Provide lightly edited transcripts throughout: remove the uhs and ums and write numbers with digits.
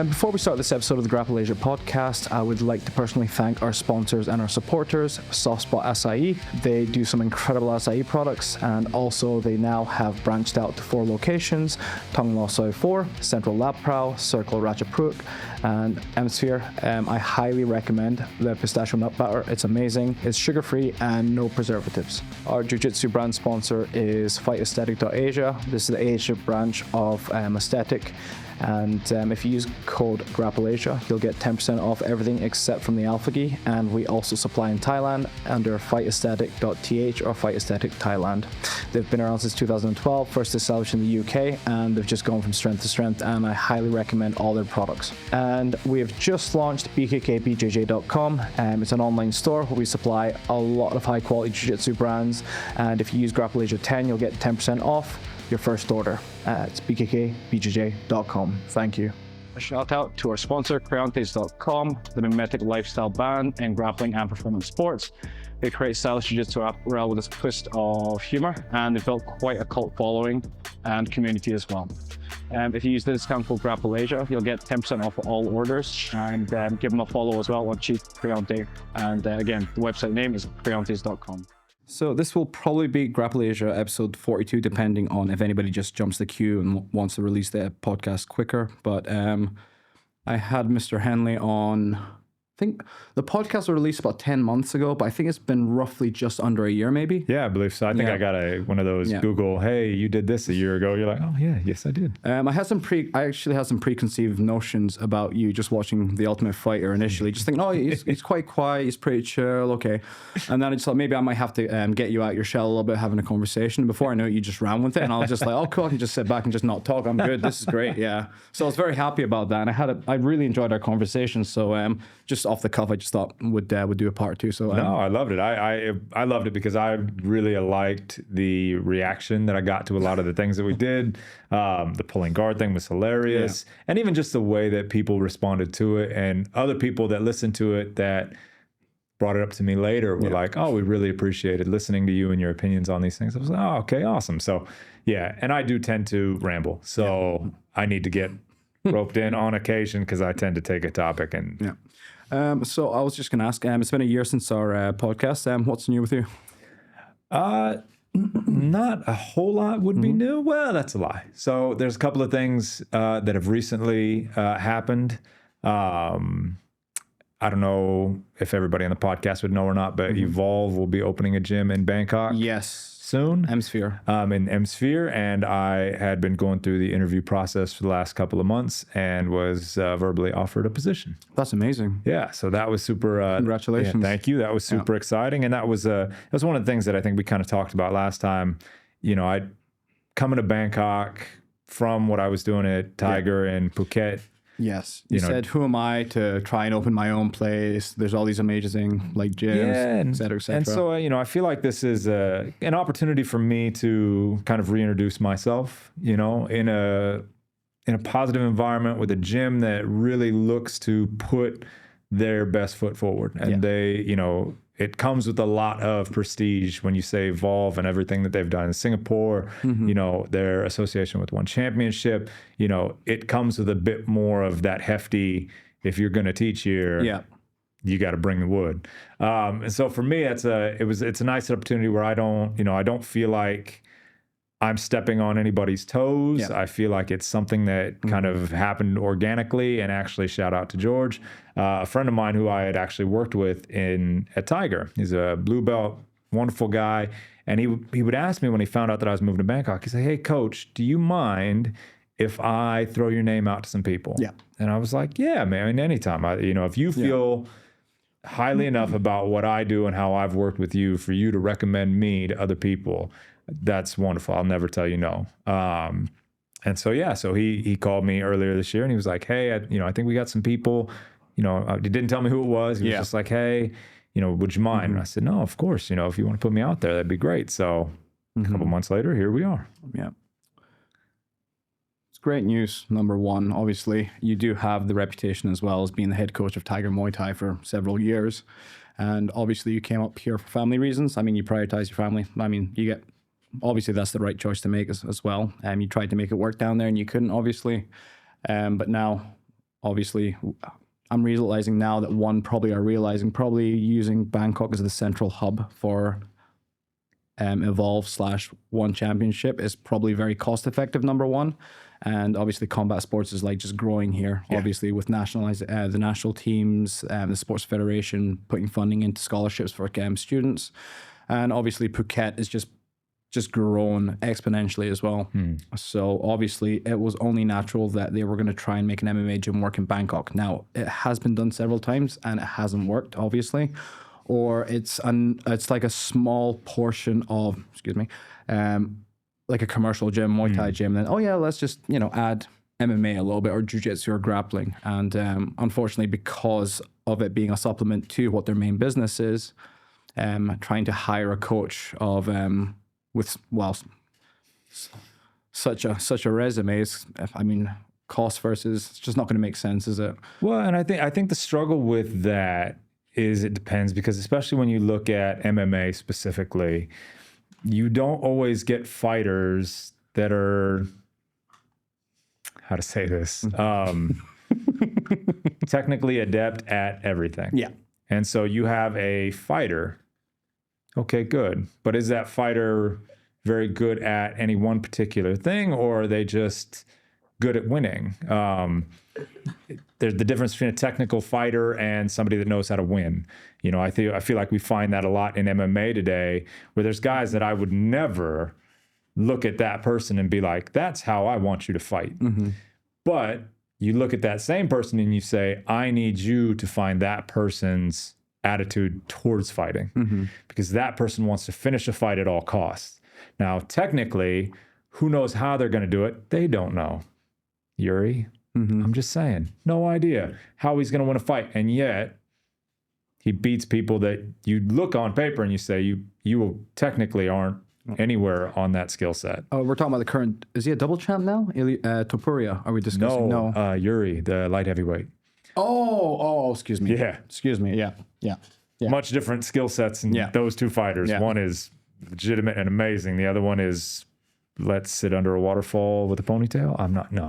Before we start this episode of the Grapple Asia podcast, I would like to personally thank our sponsors and our supporters, Softspot Açaí. They do some incredible Açaí products, and also they now have branched out to 4 locations: Tung Lo Soi 4, Central Lap Prau, Circle Ratchapruk, and Hemisphere. I highly recommend the pistachio nut batter. It's amazing. It's sugar-free and no preservatives. Our Jiu-Jitsu brand sponsor is FightAesthetic.Asia. This is the Asia branch of Aesthetic. And if you use code Grapple Asia, you'll get 10% off everything except from the Alpha Gi. And we also supply in Thailand under FightAesthetic.th or Fight Aesthetic Thailand. They've been around since 2012, first established in the UK, and they've just gone from strength to strength, and I highly recommend all their products. And we have just launched BKKBJJ.com. It's an online store where we supply a lot of high quality jiu-jitsu brands, and if you use Grapple Asia 10, you'll get 10% off your first order. It's bkkbjj.com. Thank you. A shout out to our sponsor, Creontes.com, the memetic lifestyle band in grappling and performance sports. They create stylish jiu-jitsu apparel with a twist of humor, and they've built quite a cult following and community as well. If you use the discount code Grapple Asia, you'll get 10% off all orders, and give them a follow as well on Chief Creonte. And again, the website name is Creontes.com. So this will probably be Grapple Asia episode 42, depending on if anybody just jumps the queue and wants to release the podcast quicker. But I had Mr. Henley on, I think the podcast was released about 10 months ago, but I think it's been roughly just under a year maybe. Yeah, I believe so. I think I got one of those Google, hey, you did this a year ago. You're like, oh yeah, yes I did. I actually had some preconceived notions about you just watching The Ultimate Fighter initially, just thinking, oh, he's quite quiet, he's pretty chill, okay. And then I just thought maybe I might have to get you out your shell a little bit, having a conversation. Before I knew it, you just ran with it, and I was just like, oh cool, I can just sit back and just not talk. I'm good. This is great. Yeah. So I was very happy about that, and I really enjoyed our conversation. So just off the cuff, I just thought would do a part 2. So no, I loved it. I loved it because I really liked the reaction that I got to a lot of the things that we did. The pulling guard thing was hilarious, and even just the way that people responded to it, and other people that listened to it that brought it up to me later were like, oh, we really appreciated listening to you and your opinions on these things. I was like, oh, okay, awesome. So yeah, and I do tend to ramble, so I need to get roped in on occasion because I tend to take a topic and so I was just going to ask, it's been a year since our podcast. What's new with you? Not a whole lot would be new. Well, that's a lie. So there's a couple of things that have recently happened. I don't know if everybody on the podcast would know or not, but Evolve will be opening a gym in Bangkok. Yes. Soon. Hemisphere. In Hemisphere, and I had been going through the interview process for the last couple of months and was verbally offered a position. That's amazing. Yeah, so that was super. Congratulations. Yeah, thank you. That was super exciting, and that was one of the things that I think we kind of talked about last time. You know, I'd coming to Bangkok from what I was doing at Tiger and Phuket. Yes. You said, who am I to try and open my own place? There's all these amazing like gyms, et cetera, et cetera. And so, I feel like this is an opportunity for me to kind of reintroduce myself, in a positive environment with a gym that really looks to put their best foot forward. And they, it comes with a lot of prestige when you say Evolve and everything that they've done in Singapore, their association with One Championship, it comes with a bit more of that hefty, if you're going to teach here, you got to bring the wood. And so for me, it's a nice opportunity where I don't feel like I'm stepping on anybody's toes. I feel like it's something that kind of happened organically, and actually shout out to George, a friend of mine who I had actually worked with at Tiger. He's a blue belt, wonderful guy. And he would ask me when he found out that I was moving to Bangkok, he said, hey coach, do you mind if I throw your name out to some people? Yeah. And I was like, yeah, man, anytime. If you feel highly enough about what I do and how I've worked with you for you to recommend me to other people, that's wonderful. I'll never tell you no. And so, so he called me earlier this year and he was like, hey, I think we got some people, he didn't tell me who it was. He was just like, hey, would you mind? And I said, no, of course, if you want to put me out there, that'd be great. So a couple months later, here we are. Yeah. great news, number one. Obviously, you do have the reputation as well as being the head coach of Tiger Muay Thai for several years. And obviously, you came up here for family reasons. I mean, you prioritize your family. I mean, obviously, that's the right choice to make as well. You tried to make it work down there and you couldn't, obviously. But now, obviously, I'm realizing now that probably using Bangkok as the central hub for Evolve/One Championship is probably very cost effective, number one. And obviously combat sports is like just growing here, obviously with the national teams, the sports federation putting funding into scholarships for students. And obviously Phuket is just grown exponentially as well. So obviously it was only natural that they were going to try and make an MMA gym work in Bangkok. Now it has been done several times and it hasn't worked, obviously. Or it's like a small portion of, like a commercial gym, Muay Thai gym. Then, let's just, add MMA a little bit or Jiu-Jitsu or grappling. And unfortunately, because of it being a supplement to what their main business is, trying to hire a coach of such a resume is, cost versus, it's just not going to make sense, is it? Well, and I think the struggle with that is it depends, because especially when you look at MMA specifically, you don't always get fighters that are, how to say this, technically adept at everything. Yeah. And so you have a fighter, okay, good. But is that fighter very good at any one particular thing, or are they just good at winning? There's the difference between a technical fighter and somebody that knows how to win. I feel like we find that a lot in MMA today, where there's guys that I would never look at that person and be like, that's how I want you to fight. But you look at that same person and you say, I need you to find that person's attitude towards fighting, because that person wants to finish a fight at all costs. Now, technically, who knows how they're going to do it? They don't know. Yuri, I'm just saying, no idea how he's going to win a fight. And yet he beats people that you look on paper and you say you technically aren't anywhere on that skill set. Oh, we're talking about the current, is he a double champ now? Topuria, are we discussing? No. Yuri, the light heavyweight. Oh, excuse me. Yeah. Excuse me. Yeah. Much different skill sets in those two fighters. Yeah. One is legitimate and amazing. The other one is, let's sit under a waterfall with a ponytail. I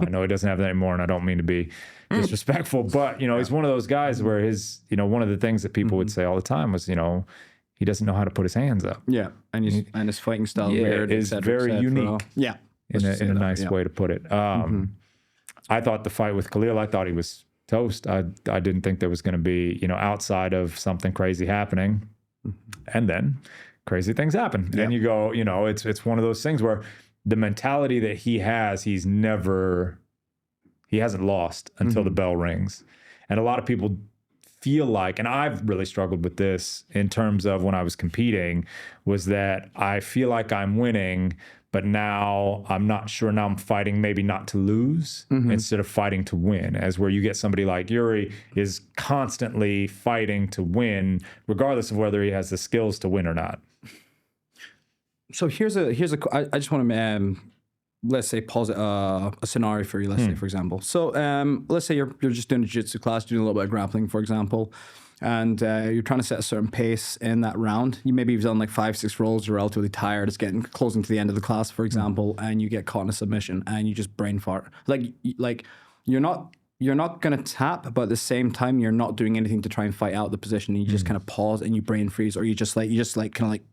know he doesn't have that anymore, and I don't mean to be disrespectful, but he's one of those guys where his, one of the things that people would say all the time was, he doesn't know how to put his hands up. Yeah, and his fighting style weird, is very unique. Yeah, in a nice way to put it. I thought the fight with Khalil, I thought he was toast. I didn't think there was going to be, outside of something crazy happening, and then crazy things happen. Yep. And you go, it's one of those things where the mentality that he has, he hasn't lost until the bell rings. And a lot of people feel like, and I've really struggled with this in terms of when I was competing, was that I feel like I'm winning, but now I'm not sure. Now I'm fighting maybe not to lose instead of fighting to win, as where you get somebody like Yuri is constantly fighting to win, regardless of whether he has the skills to win or not. So here's a I just want to let's say pause a scenario for you. Let's say, for example, so let's say you're just doing a jiu-jitsu class, doing a little bit of grappling, for example, and you're trying to set a certain pace in that round. Maybe you've done like 5-6 rolls, you're relatively tired, it's getting closing to the end of the class, for example, and you get caught in a submission and you just brain fart. Like you're not going to tap, but at the same time you're not doing anything to try and fight out the position. And you just kind of pause and you brain freeze, or you just kind of like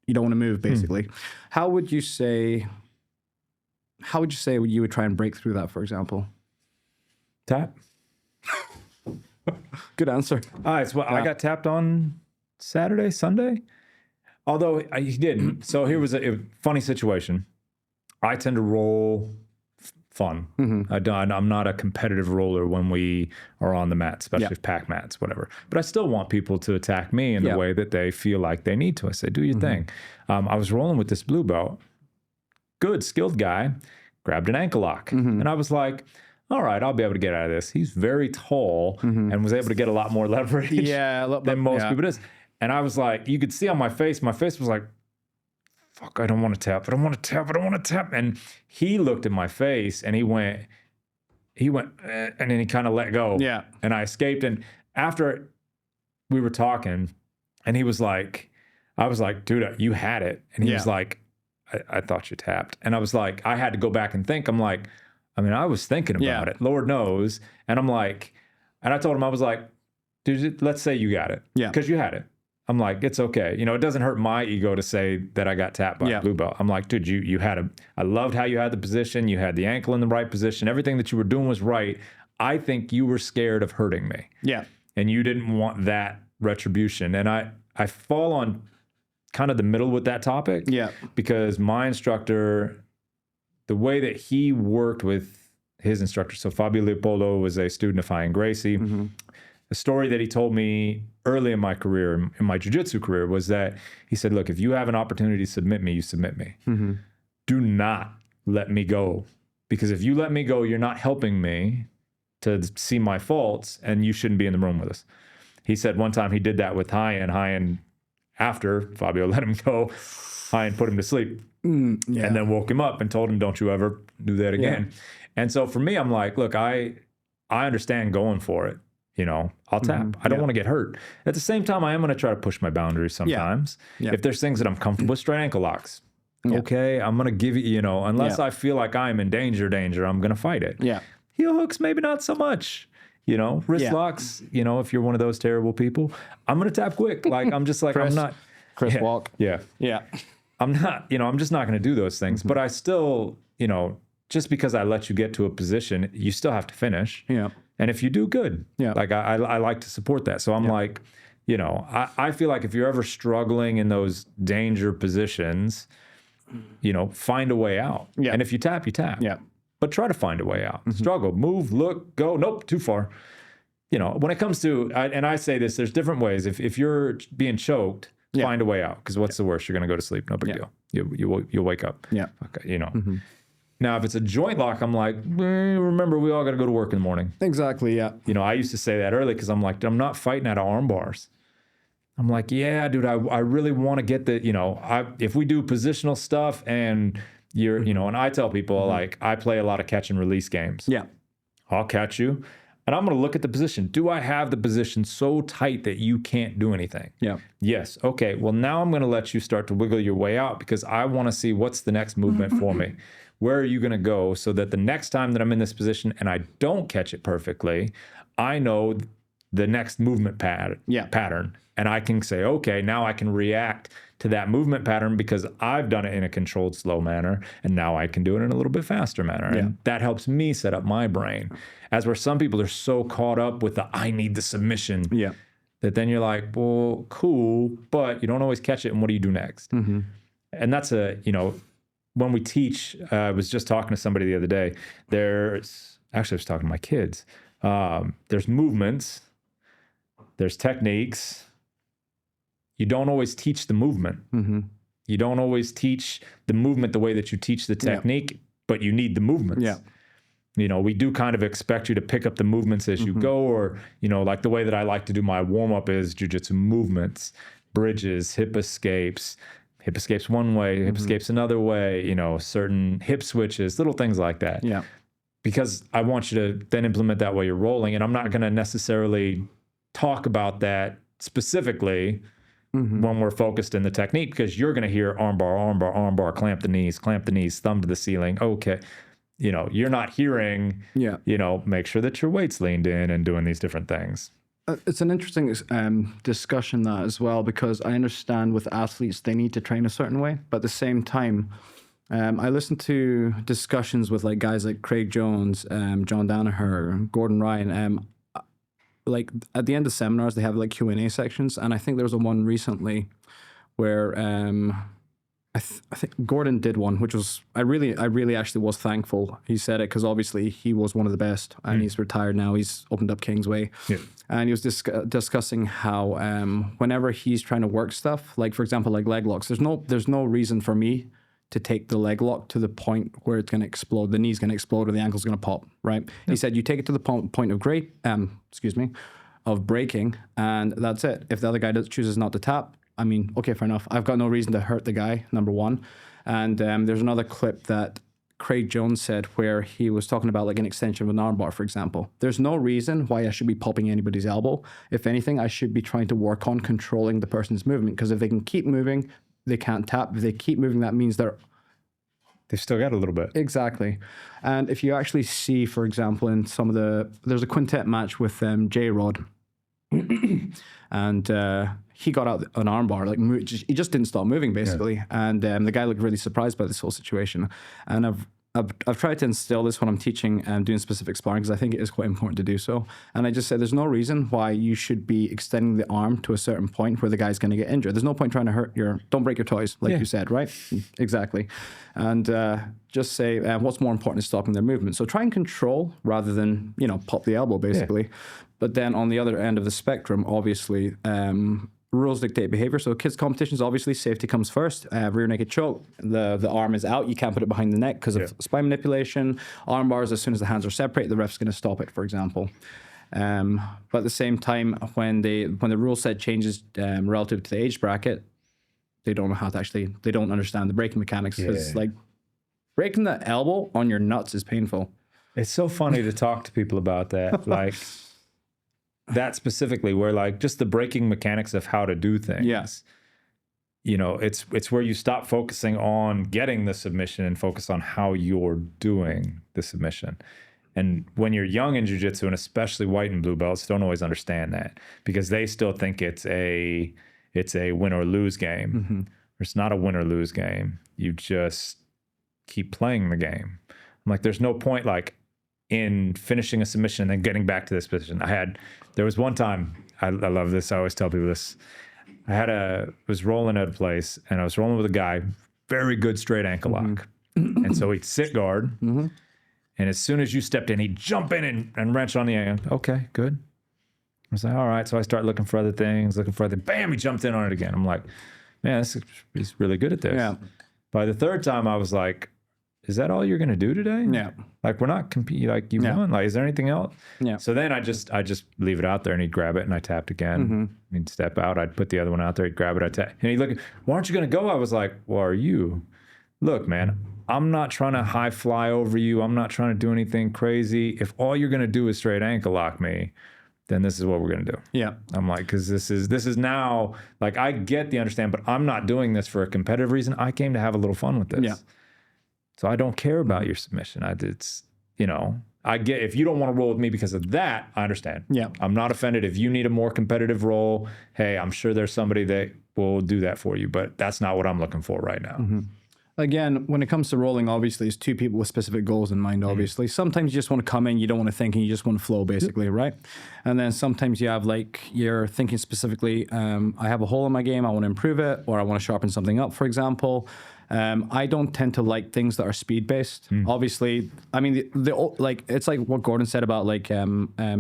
you don't want to move, basically. How would you say you would try and break through that, for example? Tap. Good answer. All right, so I got tapped on Saturday, Sunday, although he didn't. So here was a funny situation. I tend to roll fun. I'm not a competitive roller when we are on the mat, especially pack mats, whatever. But I still want people to attack me in the way that they feel like they need to. I say, do your thing. I was rolling with this blue belt. Good, skilled guy, grabbed an ankle lock. And I was like, all right, I'll be able to get out of this. He's very tall and was able to get a lot more leverage than most people does. And I was like, you could see on my face was like fuck, I don't want to tap. I don't want to tap. I don't want to tap. And he looked at my face and he went, and then he kind of let go. Yeah. And I escaped. And after we were talking, and he was like, I was like, dude, you had it. And he was like, I thought you tapped. And I was like, I had to go back and think. I'm like, I mean, I was thinking about it, Lord knows. And I'm like, and I told him, I was like, dude, let's say you got it. Yeah. Because you had it. I'm like, it's okay. You know, it doesn't hurt my ego to say that I got tapped by a blue belt. I'm like, dude, you had I loved how you had the position. You had the ankle in the right position. Everything that you were doing was right. I think you were scared of hurting me. Yeah. And you didn't want that retribution. And I fall on kind of the middle with that topic. Yeah. Because my instructor, the way that he worked with his instructor, so Fabio Leopoldo was a student of Ryan Gracie. Mm-hmm. The story that he told me early in my career, in my jiu-jitsu career, was that he said, look, if you have an opportunity to submit me, you submit me. Mm-hmm. Do not let me go. Because if you let me go, you're not helping me to see my faults, and you shouldn't be in the room with us. He said one time he did that with Ryan. Ryan, after Fabio let him go, Ryan put him to sleep and then woke him up and told him, don't you ever do that again. Yeah. And so for me, I'm like, look, I understand going for it. You know, I'll tap. I don't want to get hurt. At the same time, I am going to try to push my boundaries sometimes. Yeah. If there's things that I'm comfortable with, straight ankle locks. Yeah. Okay, I'm going to give you, you know, unless I feel like I'm in danger, I'm going to fight it. Yeah. Heel hooks, maybe not so much. You know, wrist locks, you know, if you're one of those terrible people, I'm going to tap quick. Like, I'm just like, Chris, I'm not. Chris walk. Yeah. Yeah. I'm not, you know, I'm just not going to do those things. But I still, you know, just because I let you get to a position, you still have to finish. Yeah. And if you do, good. Yeah. Like I like to support that. So I'm like, you know, I feel like if you're ever struggling in those danger positions, you know, find a way out. Yeah. And if you tap, you tap. Yeah. But try to find a way out. Mm-hmm. Struggle, move, look, go. Nope, too far. You know, when it comes to, and I say this, there's different ways. If you're being choked, find a way out. Because what's the worst? You're going to go to sleep. No big deal. You'll wake up. Yeah. Okay, you know. Mm-hmm. Now, if it's a joint lock, I'm like, remember, we all got to go to work in the morning. Exactly, yeah. You know, I used to say that early because I'm like, I'm not fighting out of arm bars. I'm like, yeah, dude, I really want to get the, you know, if we do positional stuff and you're, you know, and I tell people, like, I play a lot of catch and release games. Yeah. I'll catch you, and I'm going to look at the position. Do I have the position so tight that you can't do anything? Yeah. Yes. Okay, well, now I'm going to let you start to wiggle your way out because I want to see what's the next movement for me. Where are you going to go so that the next time that I'm in this position and I don't catch it perfectly, I know the next movement pattern. And I can say, okay, now I can react to that movement pattern because I've done it in a controlled, slow manner. And now I can do it in a little bit faster manner. Yeah. And that helps me set up my brain. As where some people are so caught up with the, I need the submission. Yeah. That then you're like, well, cool, but you don't always catch it. And what do you do next? Mm-hmm. And that's you know, when we teach, I was just talking to somebody the other day. I was talking to my kids. There's movements, there's techniques. You don't always teach the movement. Mm-hmm. You don't always teach the movement the way that you teach the technique, but you need the movements. Yeah. You know, we do kind of expect you to pick up the movements as you go, or, you know, like the way that I like to do my warm-up is jiu-jitsu movements, bridges, hip escapes one way, hip escapes another way, you know, certain hip switches, little things like that. Yeah. Because I want you to then implement that while you're rolling. And I'm not going to necessarily talk about that specifically when we're focused in the technique, because you're going to hear armbar, clamp the knees, thumb to the ceiling. Okay. You know, you're not hearing, you know, make sure that your weight's leaned in and doing these different things. It's an interesting discussion that as well, because I understand with athletes, they need to train a certain way. But at the same time, I listen to discussions with like guys like Craig Jones, John Danaher, Gordon Ryan. Like at the end of seminars, they have like Q&A sections. And I think there was one recently where I think Gordon did one, which was, I really actually was thankful he said it, because obviously he was one of the best and he's retired now. He's opened up Kingsway. Yeah. And he was discussing how whenever he's trying to work stuff, like for example, like leg locks, there's no reason for me to take the leg lock to the point where it's going to explode, the knee's going to explode or the ankle's going to pop, right? Yep. He said you take it to the point of breaking, and that's it. If the other guy chooses not to tap, I mean, okay, fair enough. I've got no reason to hurt the guy, number one. And there's another clip that Craig Jones said where he was talking about like an extension of an armbar, for example. There's no reason why I should be popping anybody's elbow. If anything, I should be trying to work on controlling the person's movement, because if they can keep moving, they can't tap. If they keep moving, that means They've still got a little bit. Exactly. And if you actually see, for example, in some of there's a quintet match with J-Rod, and he got out an armbar, like he just didn't stop moving, basically. Yeah. And the guy looked really surprised by this whole situation. And I've tried to instill this when I'm teaching and doing specific sparring, because I think it is quite important to do so. And I just said, there's no reason why you should be extending the arm to a certain point where the guy's going to get injured. There's no point trying to don't break your toys, like you said, right? Exactly. And just say, what's more important is stopping their movement. So try and control rather than, pop the elbow, basically. Yeah. But then on the other end of the spectrum, obviously, rules dictate behavior. So kids' competitions, obviously, safety comes first. Rear naked choke, the arm is out. You can't put it behind the neck because of spine manipulation. Arm bars, as soon as the hands are separate, the ref's going to stop it, for example. But at the same time, when the rule set changes relative to the age bracket, they don't know how to they don't understand the breaking mechanics. Because like breaking the elbow on your nuts is painful. It's so funny to talk to people about that. Like, that specifically, where like just the breaking mechanics of how to do things. Yes. It's where you stop focusing on getting the submission and focus on how you're doing the submission. And when you're young in jiu-jitsu, and especially white and blue belts, don't always understand that, because they still think it's a win or lose game. Mm-hmm. It's not a win or lose game. You just keep playing the game. I'm like, there's no point like in finishing a submission and then getting back to this position. There was one time, I love this, I always tell people this. Was rolling at a place, and I was rolling with a guy, very good straight ankle lock. And so he'd sit guard, and as soon as you stepped in, he'd jump in and wrench on the end. Okay, good. I was like, all right. So I start looking for other things, bam, he jumped in on it again. I'm like, man, he's really good at this. Yeah. By the third time, I was like, is that all you're going to do today? Yeah. Like, we're not competing. Like, you won. Like, is there anything else? Yeah. So then I just leave it out there, and he'd grab it, and I tapped again. He'd step out. I'd put the other one out there. He'd grab it. I'd tap. And he'd look, why aren't you going to go? I was like, well, are you? Look, man, I'm not trying to high fly over you. I'm not trying to do anything crazy. If all you're going to do is straight ankle lock me, then this is what we're going to do. Yeah. I'm like, because this is now, like, I get the understand, but I'm not doing this for a competitive reason. I came to have a little fun with this. Yeah. So I don't care about your submission. I get, if you don't want to roll with me because of that, I understand. Yeah. I'm not offended. If you need a more competitive role, hey, I'm sure there's somebody that will do that for you, but that's not what I'm looking for right now. Again, when it comes to rolling, obviously, it's two people with specific goals in mind, obviously. Sometimes you just want to come in, you don't want to think, and you just want to flow, basically, right? And then sometimes you have, like, you're thinking specifically, I have a hole in my game, I want to improve it, or I want to sharpen something up, for example. I don't tend to like things that are speed-based. Obviously, I mean, it's like what Gordon said about, like,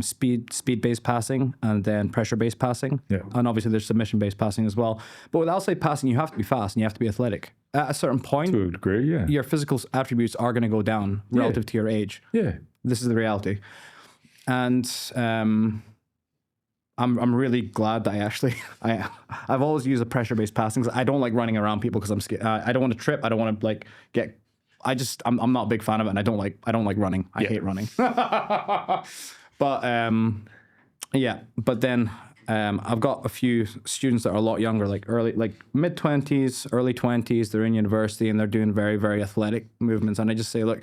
speed-based passing and then pressure-based passing. Yeah. And obviously, there's submission-based passing as well. But with outside passing, you have to be fast and you have to be athletic. At a certain point, to a degree, your physical attributes are going to go down relative to your age. Yeah. This is the reality. And I'm really glad that I've always used a pressure-based passing. I don't like running around people because I'm scared. I don't want to trip. I don't want to like get. I'm not a big fan of it, and I don't like running. I hate running. But But then I've got a few students that are a lot younger, like mid-20s, early 20s. They're in university and they're doing very, very athletic movements. And I just say, look,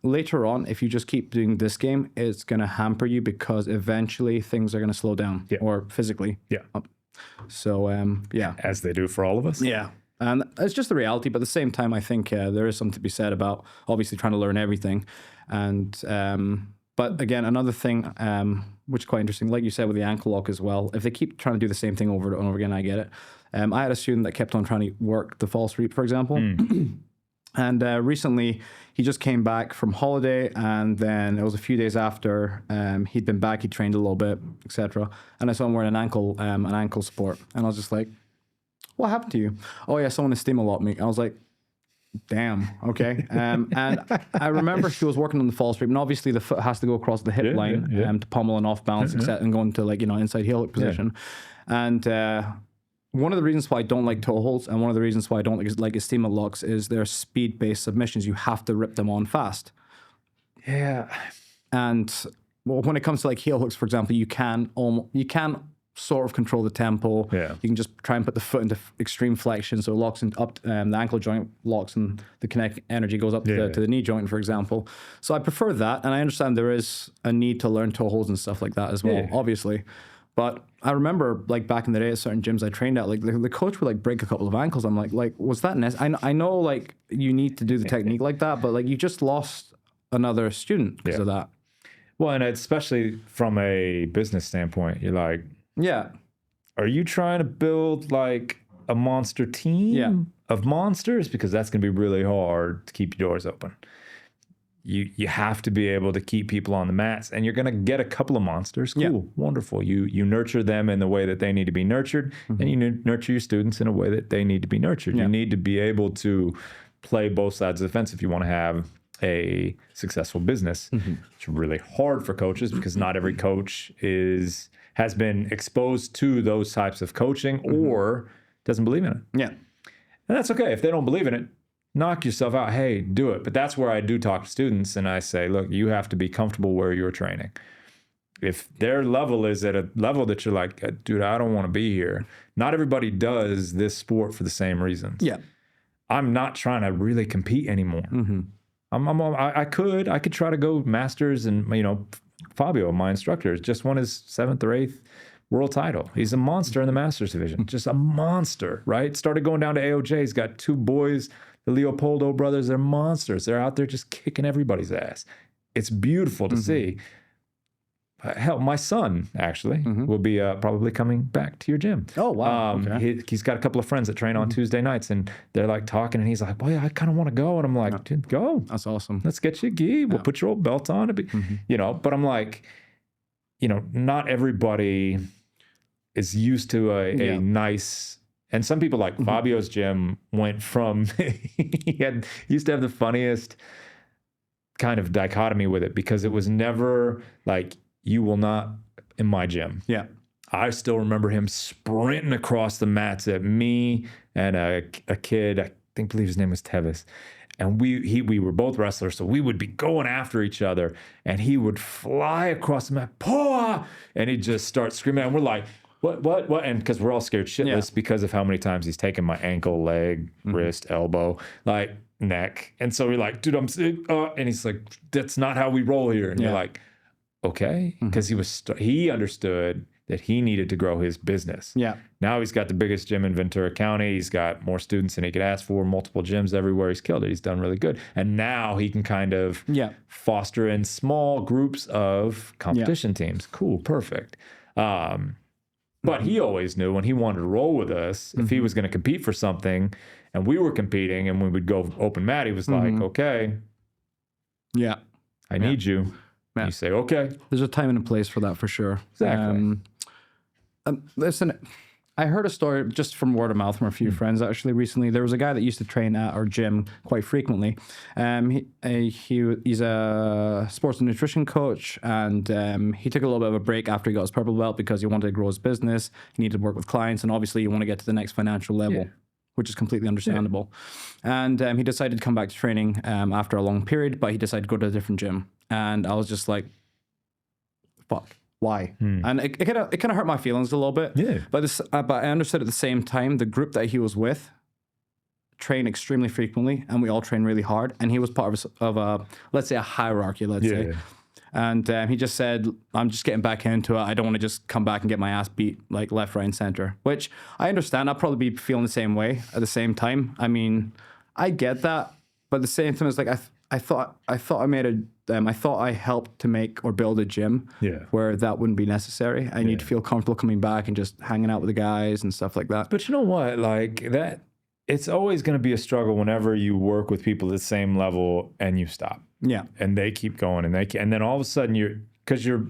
later on, if you just keep doing this game, it's going to hamper you because eventually things are going to slow down or physically. Yeah. So, As they do for all of us. Yeah. And it's just the reality. But at the same time, I think there is something to be said about obviously trying to learn everything. And, but again, another thing, which is quite interesting, like you said with the ankle lock as well, if they keep trying to do the same thing over and over again, I get it. I had a student that kept on trying to work the false reap, for example. And recently, he just came back from holiday, and then it was a few days after he'd been back. He trained a little bit, etc. And I saw him wearing an ankle support, and I was just like, "What happened to you?" "Oh yeah, someone stimulated me." I was like, "Damn, okay." And I remember she was working on the false reap, and obviously the foot has to go across the hip line to pummel an off balance, and go into inside heel hook position, and. one of the reasons why I don't like toe holds and one of the reasons why I don't like estima locks is they're speed-based submissions. You have to rip them on fast. Yeah. And well, when it comes to like heel hooks, for example, you can sort of control the tempo. Yeah. You can just try and put the foot into extreme flexion, so it locks up the ankle joint locks and the kinetic energy goes up to the knee joint, for example. So I prefer that, and I understand there is a need to learn toe holds and stuff like that as well, obviously. But I remember, like, back in the day at certain gyms I trained at, like, the coach would, like, break a couple of ankles. I'm like, was that necessary? I know, like, you need to do the technique like that, but, like, you just lost another student because of that. Well, and especially from a business standpoint, you're like, are you trying to build, like, a monster team of monsters? Because that's going to be really hard to keep your doors open. You have to be able to keep people on the mats, and you're going to get a couple of monsters. Cool, wonderful. You nurture them in the way that they need to be nurtured, and you nurture your students in a way that they need to be nurtured. You need to be able to play both sides of the fence if you want to have a successful business. It's really hard for coaches because not every coach has been exposed to those types of coaching or doesn't believe in it. Yeah. And that's okay. If they don't believe in it, knock yourself out. Hey, do it. But that's where I do talk to students and I say, look, you have to be comfortable where you're training. If their level is at a level that you're like, dude, I don't want to be here. Not everybody does this sport for the same reasons. Yeah. I'm not trying to really compete anymore. I could try to go masters, and Fabio, my instructor, just won his 7th or 8th world title. He's a monster in the masters division, just a monster, right? Started going down to AOJ. He's got 2 boys, the Leopoldo brothers. They're monsters. They're out there just kicking everybody's ass. It's beautiful to see. Hell, my son actually will be probably coming back to your gym. Oh, wow. He's got a couple of friends that train on Tuesday nights, and they're like talking, and he's like, boy, I kind of want to go. And I'm like, dude, go. That's awesome. Let's get you a gi. We'll put your old belt on. But I'm like, not everybody is used to a nice, and some people like Fabio's gym went from, he used to have the funniest kind of dichotomy with it because it was never like, you will not in my gym. Yeah. I still remember him sprinting across the mats at me and a kid, I believe his name was Tevis. And we were both wrestlers, so we would be going after each other, and he would fly across the mat, Poa! And he'd just start screaming, and we're like, what? And because we're all scared shitless because of how many times he's taken my ankle, leg, wrist, elbow, like neck. And so we're like, dude, I'm sick. And he's like, that's not how we roll here. And you're like, okay, because he understood that he needed to grow his business. Yeah. Now he's got the biggest gym in Ventura County. He's got more students than he could ask for, multiple gyms everywhere. He's killed it. He's done really good. And now he can kind of foster in small groups of competition teams. Cool, perfect. But he always knew when he wanted to roll with us, if he was going to compete for something and we were competing and we would go open mat, he was like, okay, I need you. Yeah. You say, okay. There's a time and a place for that for sure. Exactly. Listen, I heard a story just from word of mouth from a few friends actually recently. There was a guy that used to train at our gym quite frequently. He's a sports and nutrition coach, and he took a little bit of a break after he got his purple belt because he wanted to grow his business. He needed to work with clients, and obviously you want to get to the next financial level. Which is completely understandable. And he decided to come back to training after a long period, but he decided to go to a different gym. And I was just like, fuck, why? And it kind of hurt my feelings a little bit. Yeah. But I understood at the same time, the group that he was with trained extremely frequently, and we all trained really hard. And he was part of a, let's say, a hierarchy, let's say. And he just said, I'm just getting back into it. I don't want to just come back and get my ass beat like left, right, and center, which I understand. I'll probably be feeling the same way at the same time. I mean, I get that. But at the same time, it's like I thought I helped to make or build a gym where that wouldn't be necessary. I need to feel comfortable coming back and just hanging out with the guys and stuff like that. But you know what? Like that, it's always going to be a struggle whenever you work with people at the same level and you stop. Yeah. And they keep going and and then all of a sudden because you're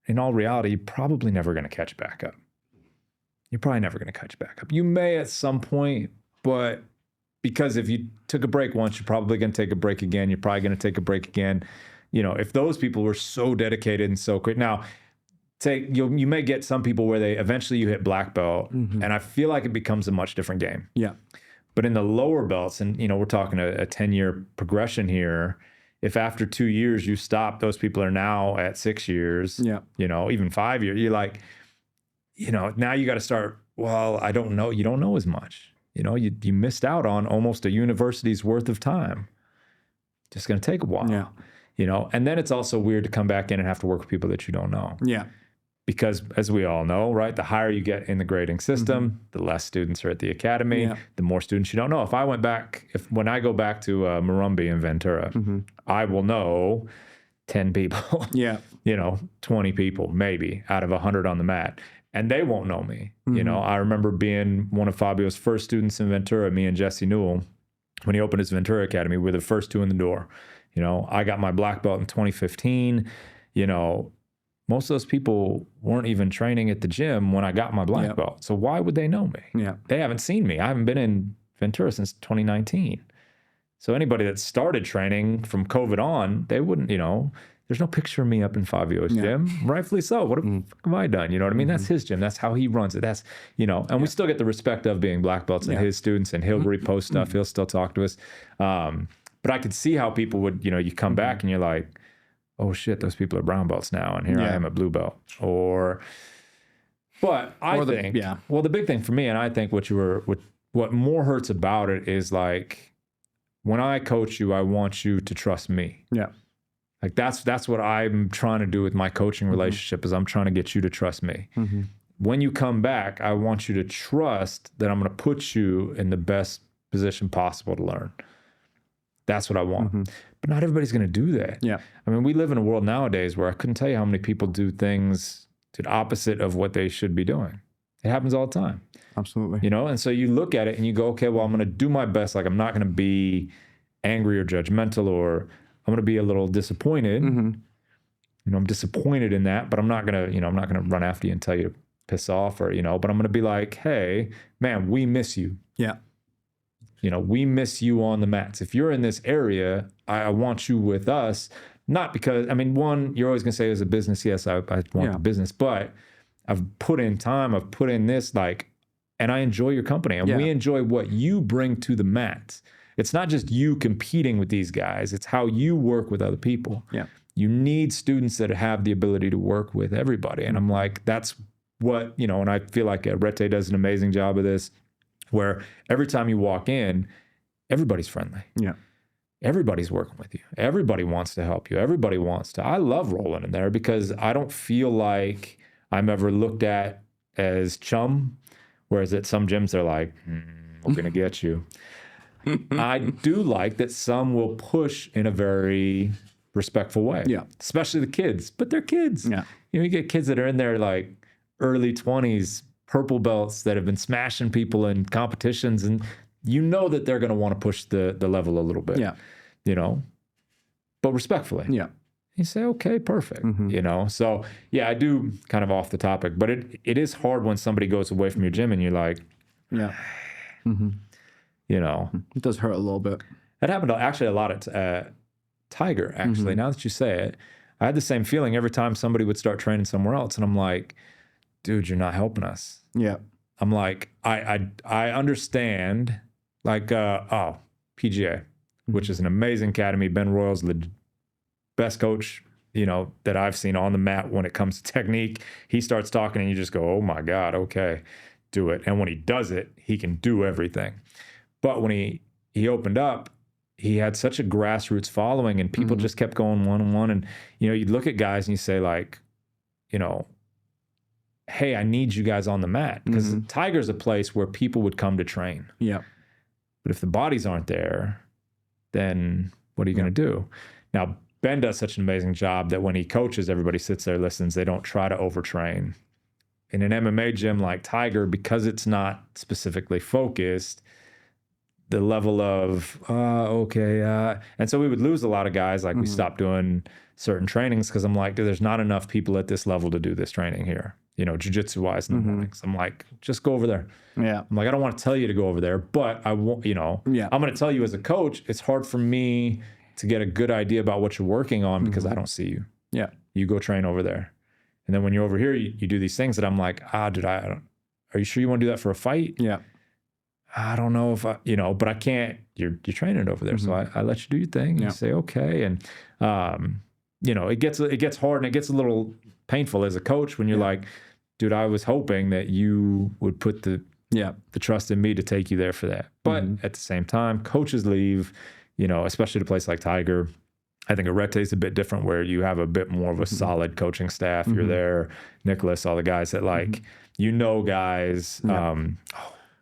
in all reality, you're probably never going to catch back up. You're probably never going to catch back up. You may at some point, but because if you took a break once, you're probably going to take a break again. You're probably going to take a break again. If those people were so dedicated and so quick. Now, you may get some people where they eventually you hit black belt, and I feel like it becomes a much different game. Yeah. But in the lower belts, and we're talking a 10-year progression here. If after 2 years you stop, those people are now at 6 years. Yeah. Even 5 years. You're like, now you got to start. Well, I don't know. You don't know as much. You missed out on almost a university's worth of time. Just going to take a while. Yeah. And then it's also weird to come back in and have to work with people that you don't know. Yeah. Because as we all know, right, the higher you get in the grading system, the less students are at the academy, the more students you don't know. When I go back to Murrumbi in Ventura, I will know 10 people, 20 people, maybe out of 100 on the mat. And they won't know me. I remember being one of Fabio's first students in Ventura, me and Jesse Newell, when he opened his Ventura Academy, we were the first two in the door. I got my black belt in 2015. Most of those people weren't even training at the gym when I got my black belt. So why would they know me? Yeah. They haven't seen me. I haven't been in Ventura since 2019. So anybody that started training from COVID on, they wouldn't, there's no picture of me up in Fabio's gym. Rightfully so. What the fuck have I done? You know what I mean? That's his gym. That's how he runs it. That's, and we still get the respect of being black belts and his students, and he'll repost stuff. He'll still talk to us. But I could see how people would, you come back and you're like, oh shit, those people are brown belts now, and here I am at blue belt. Well, the big thing for me, and I think what more hurts about it is like, when I coach you, I want you to trust me. Yeah. Like that's what I'm trying to do with my coaching relationship, is I'm trying to get you to trust me. When you come back, I want you to trust that I'm going to put you in the best position possible to learn. That's what I want. But not everybody's going to do that. Yeah. I mean, we live in a world nowadays where I couldn't tell you how many people do things to the opposite of what they should be doing. It happens all the time. Absolutely. And so you look at it and you go, okay, well, I'm going to do my best. Like, I'm not going to be angry or judgmental, or I'm going to be a little disappointed. I'm disappointed in that, but I'm not going to, I'm not going to run after you and tell you to piss off, or, but I'm going to be like, hey, man, we miss you. Yeah. We miss you on the mats. If you're in this area, I want you with us. Not because, one, you're always going to say as a business, yes, I want the business, but I've put in time, I've put in this, and I enjoy your company, and we enjoy what you bring to the mats. It's not just you competing with these guys. It's how you work with other people. Yeah. You need students that have the ability to work with everybody. And I'm like, that's what, and I feel like Rete does an amazing job of this, where every time you walk in, everybody's friendly. Yeah. Everybody's working with you. Everybody wants to help you. Everybody wants to. I love rolling in there because I don't feel like I'm ever looked at as chum, whereas at some gyms they're like, we're going to get you. I do like that some will push in a very respectful way. Yeah. Especially the kids, but they're kids. Yeah. You get kids that are in their like early 20s, purple belts that have been smashing people in competitions, and that they're going to want to push the level a little bit. Yeah. But respectfully. Yeah. You say, okay, perfect. So yeah, I do kind of off the topic, but it is hard when somebody goes away from your gym and you're like, yeah. It does hurt a little bit. That happened actually a lot at Tiger, actually. Now that you say it, I had the same feeling every time somebody would start training somewhere else, and I'm like, dude, you're not helping us. Yeah. I'm like, I understand, like, PGA, which is an amazing academy. Ben Royal's the best coach, that I've seen on the mat when it comes to technique. He starts talking and you just go, oh my God, okay, do it. And when he does it, he can do everything. But when he opened up, he had such a grassroots following, and people just kept going one-on-one. And, you'd look at guys and you say like, hey, I need you guys on the mat, because Tiger's a place where people would come to train. Yeah. But if the bodies aren't there, then what are you going to do? Now, Ben does such an amazing job that when he coaches, everybody sits there, listens. They don't try to overtrain. In an MMA gym like Tiger, because it's not specifically focused, the level of, and so we would lose a lot of guys. Like we stopped doing certain trainings because I'm like, dude, there's not enough people at this level to do this training here, jiu-jitsu wise in the mornings. I'm like, just go over there. Yeah. I'm like, I don't want to tell you to go over there, but I won't, I'm going to tell you as a coach, it's hard for me to get a good idea about what you're working on because I don't see you. Yeah. You go train over there. And then when you're over here, you do these things that I'm like, dude, are you sure you want to do that for a fight? Yeah. I don't know if but I can't, you're training over there. So I let you do your thing and you say, okay. And, it gets hard and it gets a little painful as a coach when you're like, dude, I was hoping that you would put the trust in me to take you there for that. But at the same time, coaches leave, especially at a place like Tiger. I think Arete is a bit different where you have a bit more of a solid coaching staff. You're there, Nicholas, all the guys that guys.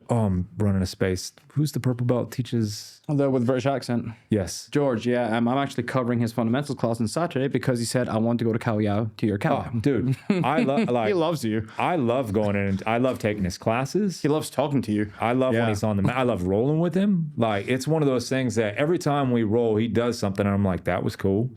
I'm running a space. Who's the purple belt teaches? With British accent. Yes. George, yeah. I'm actually covering his fundamentals class on Saturday because he said, I want to go to Khao Yao to your camp. Oh, dude. I love he loves you. I love going in. I love taking his classes. He loves talking to you. I love when he's on the mat. I love rolling with him. Like, it's one of those things that every time we roll, he does something and I'm like, that was cool.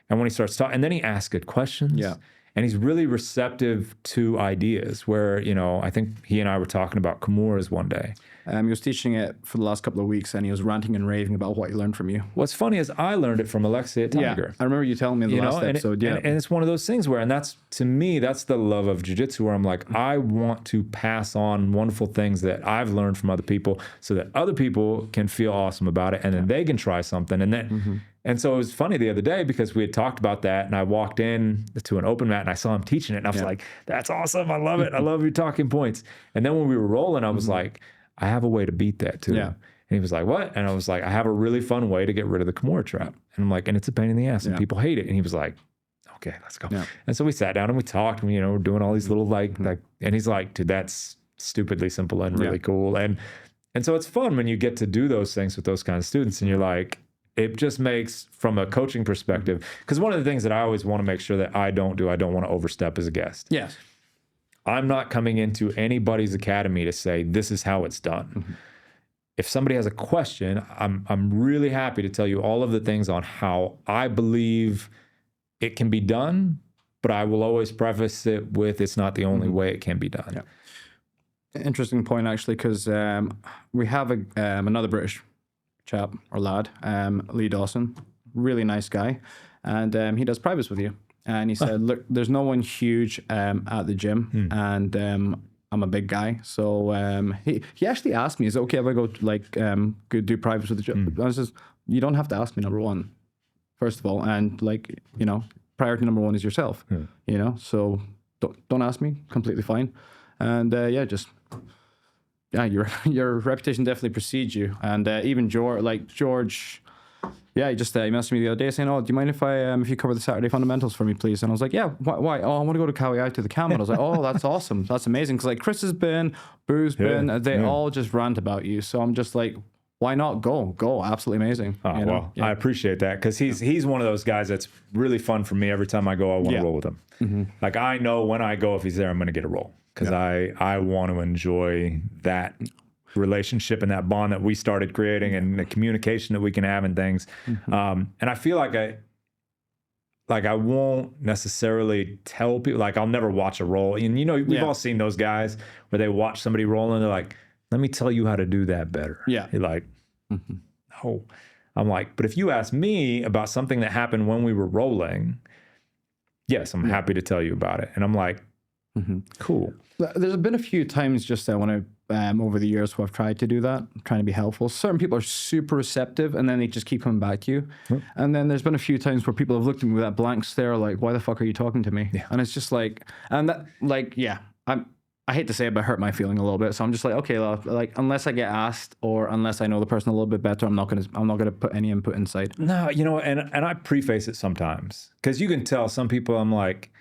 And when he starts talking, and then he asks good questions. Yeah. And he's really receptive to ideas where, I think he and I were talking about Kimura's one day. He was teaching it for the last couple of weeks and he was ranting and raving about what he learned from you. What's funny is I learned it from Alexei at Tiger. I remember you telling me in the last episode. And it's one of those things where, and that's, to me, that's the love of jiu-jitsu where I'm like, I want to pass on wonderful things that I've learned from other people so that other people can feel awesome about it and then they can try something. And then, and so it was funny the other day because we had talked about that and I walked in to an open mat and I saw him teaching it and I was like, that's awesome. I love it. I love your talking points. And then when we were rolling, I was like, I have a way to beat that too. Yeah. And he was like, what? And I was like, I have a really fun way to get rid of the Kimura trap. And I'm like, and it's a pain in the ass and people hate it. And he was like, okay, let's go. Yeah. And so we sat down and we talked and, we're doing all these little and he's like, dude, that's stupidly simple and really cool. And so it's fun when you get to do those things with those kinds of students and you're like, it just makes, from a coaching perspective, because one of the things that I always want to make sure that I don't want to overstep as a guest. Yes. I'm not coming into anybody's academy to say, this is how it's done. If somebody has a question, I'm really happy to tell you all of the things on how I believe it can be done, but I will always preface it with, it's not the only way it can be done. Yeah. Interesting point, actually, because we have another British chap or lad, Lee Dawson, really nice guy, and he does privates with you. And he said, look, there's no one huge at the gym, and I'm a big guy. So he actually asked me, is it okay if I go go do privates with the gym? I says, you don't have to ask me, number one, first of all, and priority number one is yourself, so don't ask me, completely fine. And your reputation definitely precedes you. And even George, yeah, he messaged me the other day saying, "Oh, do you mind if you cover the Saturday fundamentals for me, please?" And I was like, "Yeah, why? Oh, I want to go to Khao Yao to the camp." And I was like, "Oh, that's awesome. That's amazing." Because Chris has been, Boo's been, they all just rant about you. So I'm just like, why not go? Go, absolutely amazing. Oh, well, I appreciate that because he's one of those guys that's really fun for me. Every time I go, I want to roll with him. Like I know when I go, if he's there, I'm going to get a roll because I want to enjoy that relationship and that bond that we started creating and the communication that we can have and things. And I feel like I won't necessarily tell people, I'll never watch a roll. And we've all seen those guys where they watch somebody roll and they're like, let me tell you how to do that better. Yeah. You're like, no. I'm like, but if you ask me about something that happened when we were rolling, yes, I'm happy to tell you about it. And I'm like, cool. There's been a few times just when I over the years where I've tried to do that, trying to be helpful. Certain people are super receptive and then they just keep coming back to you. And then there's been a few times where people have looked at me with that blank stare like, why the fuck are you talking to me? And it's just I hate to say it, but it hurt my feeling a little bit. So I'm just like, okay, unless I get asked or unless I know the person a little bit better, I'm not gonna put any input inside. No, and I preface it sometimes because you can tell some people I'm like,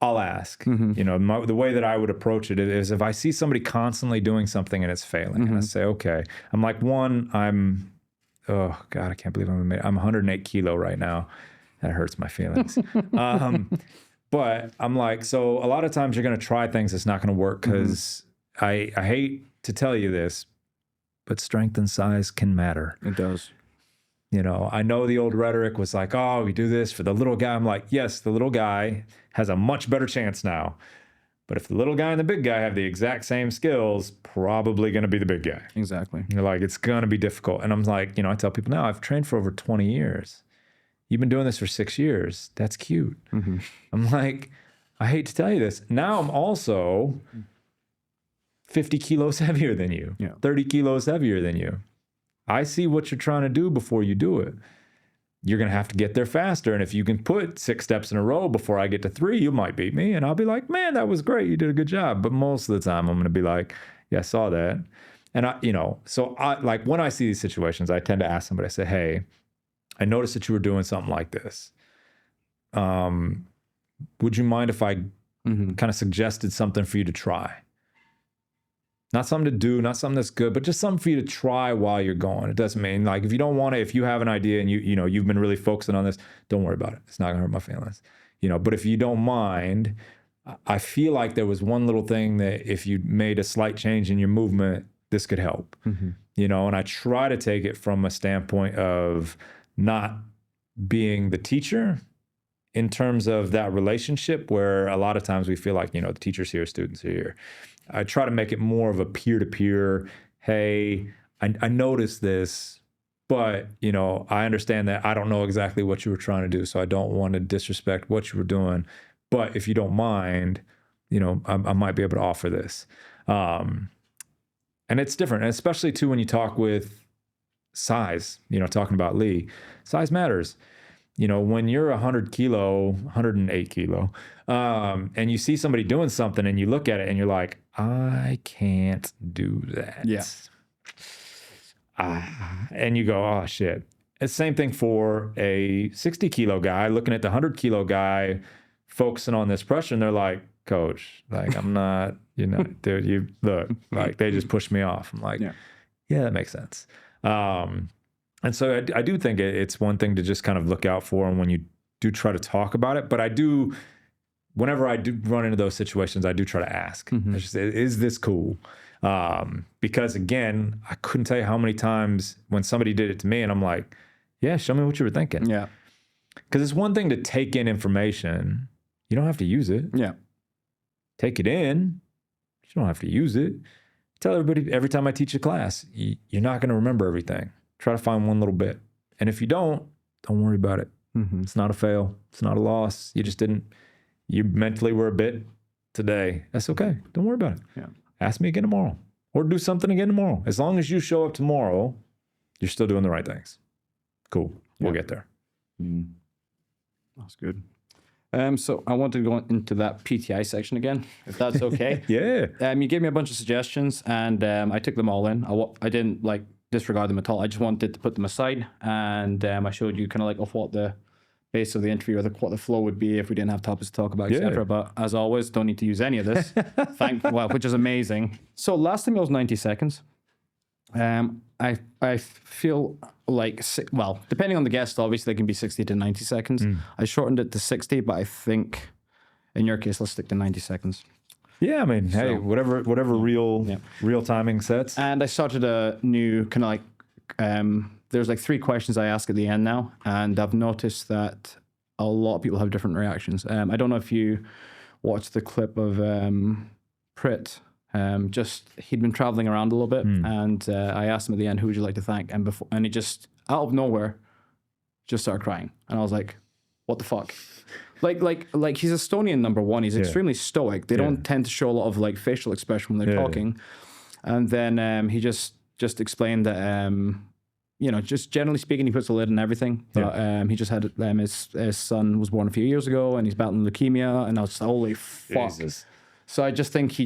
I'll ask. The way that I would approach it is if I see somebody constantly doing something and it's failing, and I say, okay, I'm like, oh God, I can't believe I'm 108 kilo right now. That hurts my feelings. But I'm like, so a lot of times you're going to try things that's not going to work because I hate to tell you this, but strength and size can matter. It does. I know the old rhetoric was like, oh, we do this for the little guy. I'm like, yes, the little guy has a much better chance now. But if the little guy and the big guy have the exact same skills, probably going to be the big guy. Exactly. You're like, it's going to be difficult. And I'm like, I tell people now, I've trained for over 20 years. You've been doing this for 6 years. That's cute. I'm like, I hate to tell you this. Now I'm also 50 kilos heavier than you, 30 kilos heavier than you. I see what you're trying to do before you do it. You're going to have to get there faster. And if you can put 6 steps in a row before I get to 3, you might beat me. And I'll be like, man, that was great. You did a good job. But most of the time I'm going to be like, yeah, I saw that. And so like when I see these situations, I tend to ask somebody, I say, hey, I noticed that you were doing something like this. Would you mind if I kind of suggested something for you to try? Not something to do, not something that's good, but just something for you to try while you're going. It doesn't mean like if you don't want to, if you have an idea and you've been really focusing on this, don't worry about it. It's not gonna hurt my feelings. But if you don't mind, I feel like there was one little thing that if you made a slight change in your movement, this could help. And I try to take it from a standpoint of not being the teacher in terms of that relationship where a lot of times we feel like, the teacher's here, students are here. I try to make it more of a peer-to-peer, hey, I noticed this, but, I understand that I don't know exactly what you were trying to do, so I don't want to disrespect what you were doing. But if you don't mind, I might be able to offer this. And it's different, and especially, too, when you talk with size, talking about Lee, size matters. When you're 108 kilo, and you see somebody doing something and you look at it and you're like, I can't do that. Yeah. And you go, oh shit. It's the same thing for a 60 kilo guy looking at the 100 kilo guy focusing on this pressure. And they're like, coach, like, I'm not, dude, you look like they just pushed me off. I'm like, yeah, that makes sense. And so I do think it's one thing to just kind of look out for, and when you do try to talk about it, but whenever I do run into those situations, I do try to ask, is this cool? Because again, I couldn't tell you how many times when somebody did it to me and I'm like, yeah, show me what you were thinking. Yeah. Because it's one thing to take in information. You don't have to use it. Yeah. Take it in. You don't have to use it. Tell everybody every time I teach a class, you're not going to remember everything. Try to find one little bit. And if you don't worry about it. It's not a fail. It's not a loss. You mentally were a bit today. That's okay. Don't worry about it. Yeah. Ask me again tomorrow or do something again tomorrow. As long as you show up tomorrow, you're still doing the right things. Cool. We'll get there. That's good. So I want to go into that PTI section again, if that's okay. Yeah. You gave me a bunch of suggestions and I took them all in. I didn't disregard them at all. I just wanted to put them aside, and I showed you kind of of what the base of the interview or what the flow would be if we didn't have topics to talk about, etc. But as always, don't need to use any of this. Which is amazing. So last time it was 90 seconds. I feel like, depending on the guest, obviously, they can be 60 to 90 seconds. I shortened it to 60, but I think in your case, let's stick to 90 seconds. Yeah, I mean, hey, whatever real timing sets. And I started a new kind of there's 3 questions I ask at the end now, and I've noticed that a lot of people have different reactions. I don't know if you watched the clip of Prit. He'd been traveling around a little bit, and I asked him at the end, who would you like to thank? And he just, out of nowhere, just started crying. And I was like, what the fuck? Like he's Estonian, number one. He's extremely stoic. They don't tend to show a lot of facial expression when they're talking. And then he just explained that, just generally speaking, he puts a lid on everything. But he just had his son was born a few years ago, and he's battling leukemia. And I was holy fuck. Jesus. So I just think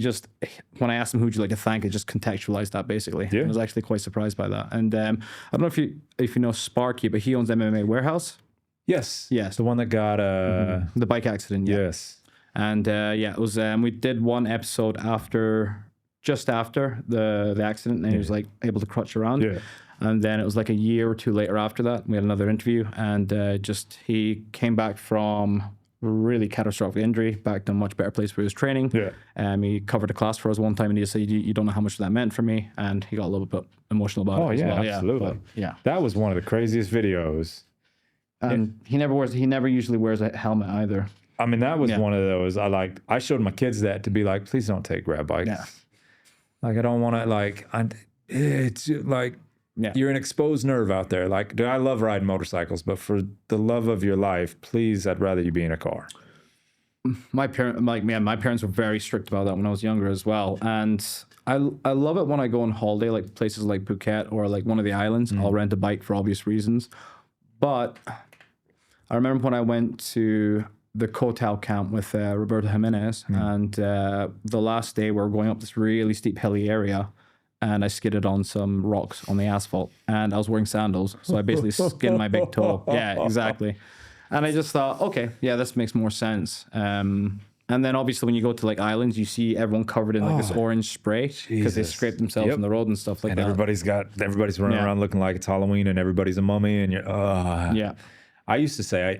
when I asked him who would you like to thank, it just contextualized that basically. I was actually quite surprised by that. And I don't know if you know Sparky, but he owns MMA Warehouse. Yes. The one that got the bike accident. Yeah. Yes. And it was we did one episode just after the accident, and he was able to crutch around. Yeah. And then it was a year or 2 later after that, we had another interview, and he came back from really catastrophic injury, back to a much better place where he was training. Yeah. He covered a class for us one time, and he said, you don't know how much that meant for me. And he got a little bit emotional about it. Oh, yeah, well. absolutely. Yeah. That was one of the craziest videos. And he never usually wears a helmet either. I mean, that was one of those I showed my kids that to be like, please don't take grab bikes. Yeah. I don't want to it's you're an exposed nerve out there. I love riding motorcycles, but for the love of your life, please, I'd rather you be in a car. my parents were very strict about that when I was younger as well. And I love it when I go on holiday, like places like Phuket or like one of the islands. I'll rent a bike for obvious reasons. But I remember when I went to the Kotal camp with Roberto Jimenez, and the last day we were going up this really steep hilly area, and I skidded on some rocks on the asphalt, and I was wearing sandals, so I basically skinned my big toe. Yeah, exactly. And I just thought, okay, yeah, this makes more sense. And then obviously when you go to like islands, you see everyone covered in like this orange spray because they scrape themselves on the road and stuff like that. And everybody's running around looking like it's Halloween and everybody's a mummy and you're, Yeah. I used to say,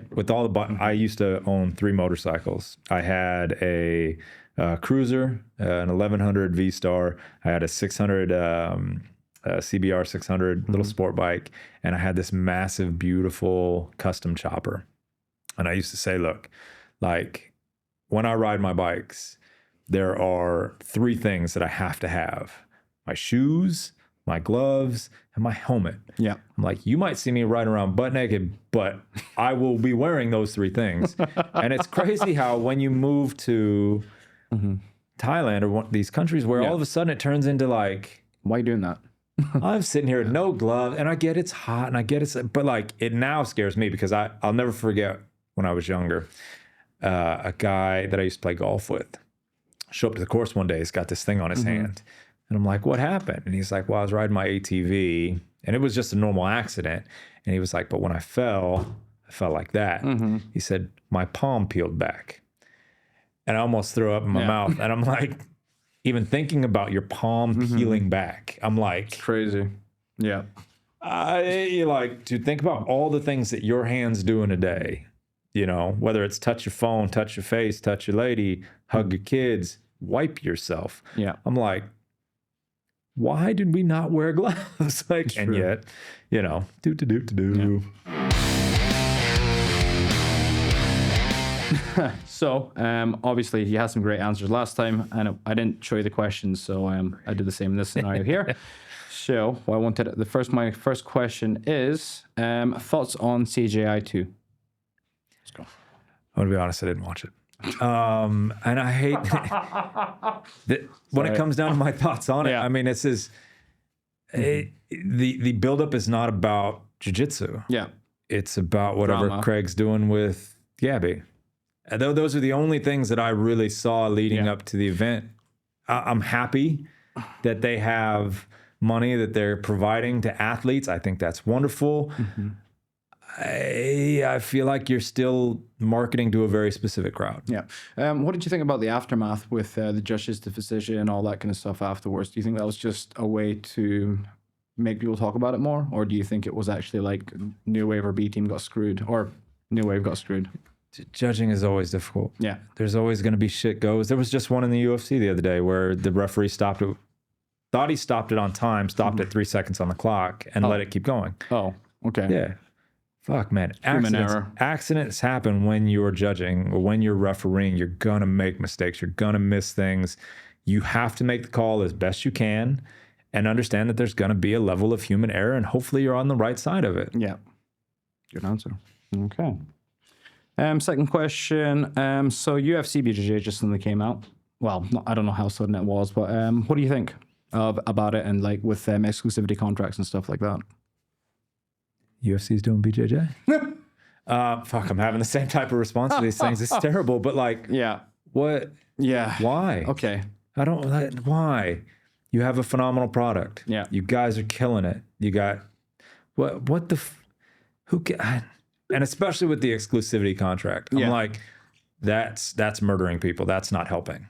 I used to own 3 motorcycles. I had a cruiser, an 1100 V-Star. I had a 600 CBR 600 little sport bike, and I had this massive, beautiful custom chopper. And I used to say, look, like when I ride my bikes, there are 3 things that I have to have: my shoes, my gloves, and my helmet. Yeah. I'm like, you might see me riding around butt naked, but I will be wearing those 3 things. And it's crazy how when you move to Thailand or one of these countries where all of a sudden it turns into like, why are you doing that? I'm sitting here with no gloves, and I get it's hot, and I get it's, but like it now scares me because I'll never forget when I was younger, a guy that I used to play golf with showed up to the course one day. He's got this thing on his hand, and I'm like, "What happened?" And he's like, "Well, I was riding my ATV, and it was just a normal accident." And he was like, "But when I fell like that." He said, "My palm peeled back," and I almost threw up in my mouth. And I'm like, even thinking about your palm peeling back, I'm like, it's crazy. Yeah. You like to think about all the things that your hands do in a day, you know, whether it's touch your phone, touch your face, touch your lady, hug your kids, wipe yourself. Yeah. I'm like, why did we not wear gloves? Like, and yet, you know, do. So, obviously, he has some great answers last time, and I didn't show you the questions, so I did the same in this scenario here. So, my first question is thoughts on CJI 2. Let's go. I'm gonna be honest, I didn't watch it, and I hate that when it comes down to my thoughts on it. I mean, this is the buildup is not about jiu-jitsu. Yeah, it's about whatever Craig's doing with Gabby. Those are the only things that I really saw leading up to the event. I'm happy that they have money that they're providing to athletes. I think that's wonderful. I feel like you're still marketing to a very specific crowd. Yeah. What did you think about the aftermath with the judges' decision and all that kind of stuff afterwards? Do you think that was just a way to make people talk about it more? Or do you think it was actually like New Wave or B Team got screwed, or New Wave got screwed? Judging is always difficult. Yeah. There's always going to be shit goes. There was just one in the UFC the other day where the referee stopped it, thought he stopped it on time, stopped at 3 seconds on the clock, and let it keep going. Oh, okay. Yeah. Fuck, man. Accidents happen when you're judging or when you're refereeing. You're going to make mistakes. You're going to miss things. You have to make the call as best you can and understand that there's going to be a level of human error, and hopefully you're on the right side of it. Yeah. Good answer. Okay. Second question. So UFC BJJ just suddenly came out. Well, I don't know how sudden it was, but what do you think about it, and like with exclusivity contracts and stuff like that? UFC's doing BJJ? Fuck, I'm having the same type of response to these things. It's terrible, but like, what? Yeah. Why? Okay. Why? You have a phenomenal product. Yeah. You guys are killing it. You got, what the, and especially with the exclusivity contract. I'm like, that's murdering people. That's not helping.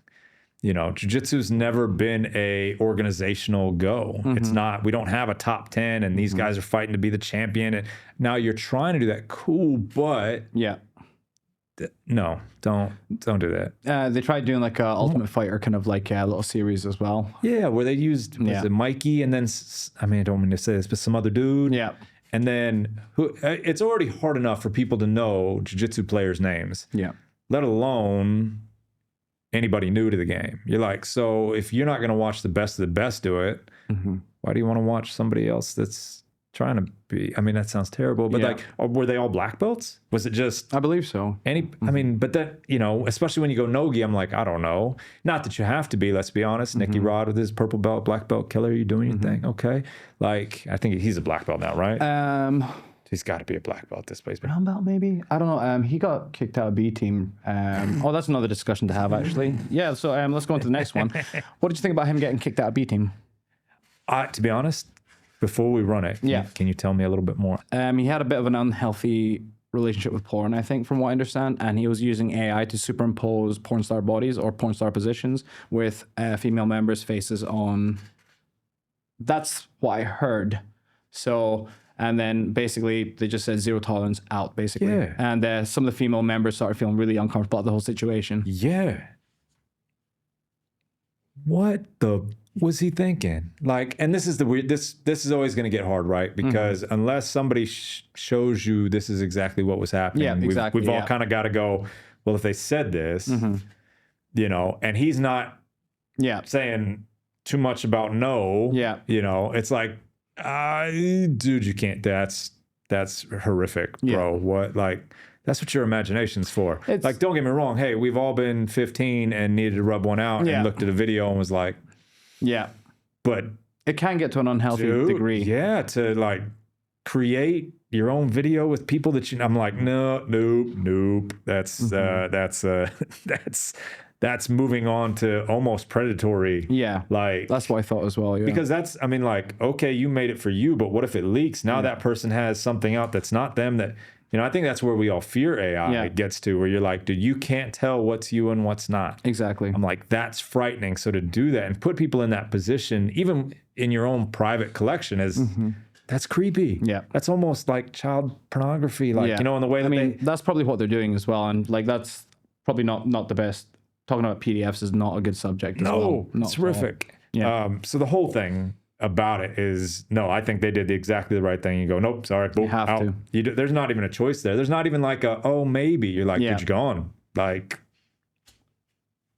You know, jiu-jitsu's never been a organizational go. It's not, we don't have a top 10 and these guys are fighting to be the champion. And now you're trying to do that. Cool, but no, don't do that. They tried doing like a Ultimate Fighter kind of like a little series as well. Yeah, where they used, was it Mikey and then, I mean, I don't mean to say this, but some other dude. Yeah. And then it's already hard enough for people to know jiu-jitsu players' names. Yeah. Let alone anybody new to the game. You're like, so if you're not going to watch the best of the best do it, why do you want to watch somebody else that's trying to be, I mean, that sounds terrible, but like, were they all black belts? Was it just I believe so. any, I mean, but that, you know, especially when you go no-gi, I'm like, I don't know. Not that you have to be, let's be honest. Nicky Rod with his purple belt, black belt killer, you doing your thing? Okay. Like, I think he's a black belt now, right? He's got to be a black belt at this place. Brown belt, maybe? I don't know. He got kicked out of B team. Oh, that's another discussion to have, actually. Yeah, so let's go on to the next one. What did you think about him getting kicked out of B team? To be honest, before we run it, can you tell me a little bit more? He had a bit of an unhealthy relationship with porn, I think, from what I understand, and he was using AI to superimpose porn star bodies or porn star positions with female members' faces on. That's what I heard. So, and then basically they just said zero tolerance out, basically. Yeah. And some of the female members started feeling really uncomfortable about the whole situation. Yeah. What the was he thinking? Like, and this is the weird, this is always going to get hard, right? Because unless somebody shows you this is exactly what was happening, we've all kind of got to go, well, if they said this, you know, and he's not saying too much about no, you know, it's like, dude, you can't, that's horrific, bro. What, like, that's what your imagination's for. It's, like, don't get me wrong. Hey, we've all been 15 and needed to rub one out and looked at a video and was like, but it can get to an unhealthy degree. Yeah, to like create your own video with people that you. I'm like, nope. That's that's moving on to almost predatory. Yeah, like that's what I thought as well. Yeah, because that's, I mean, like, okay, you made it for you, but what if it leaks? Now that person has something out that's not them. That, you know, I think that's where we all fear AI gets to, where you're like, dude, you can't tell what's you and what's not. Exactly. I'm like, that's frightening. So to do that and put people in that position, even in your own private collection, is that's creepy. Yeah. That's almost like child pornography, like, you know, in the way that that's probably what they're doing as well. And like, that's probably not the best. Talking about PDFs is not a good subject as well. No, it's horrific. Yeah. So the whole thing about it is, no, I think they did exactly the right thing. You go, nope, sorry, boom, you have out. to. There's not even a choice there. There's not even like a, oh, maybe. You're like, dude, you're gone. Like,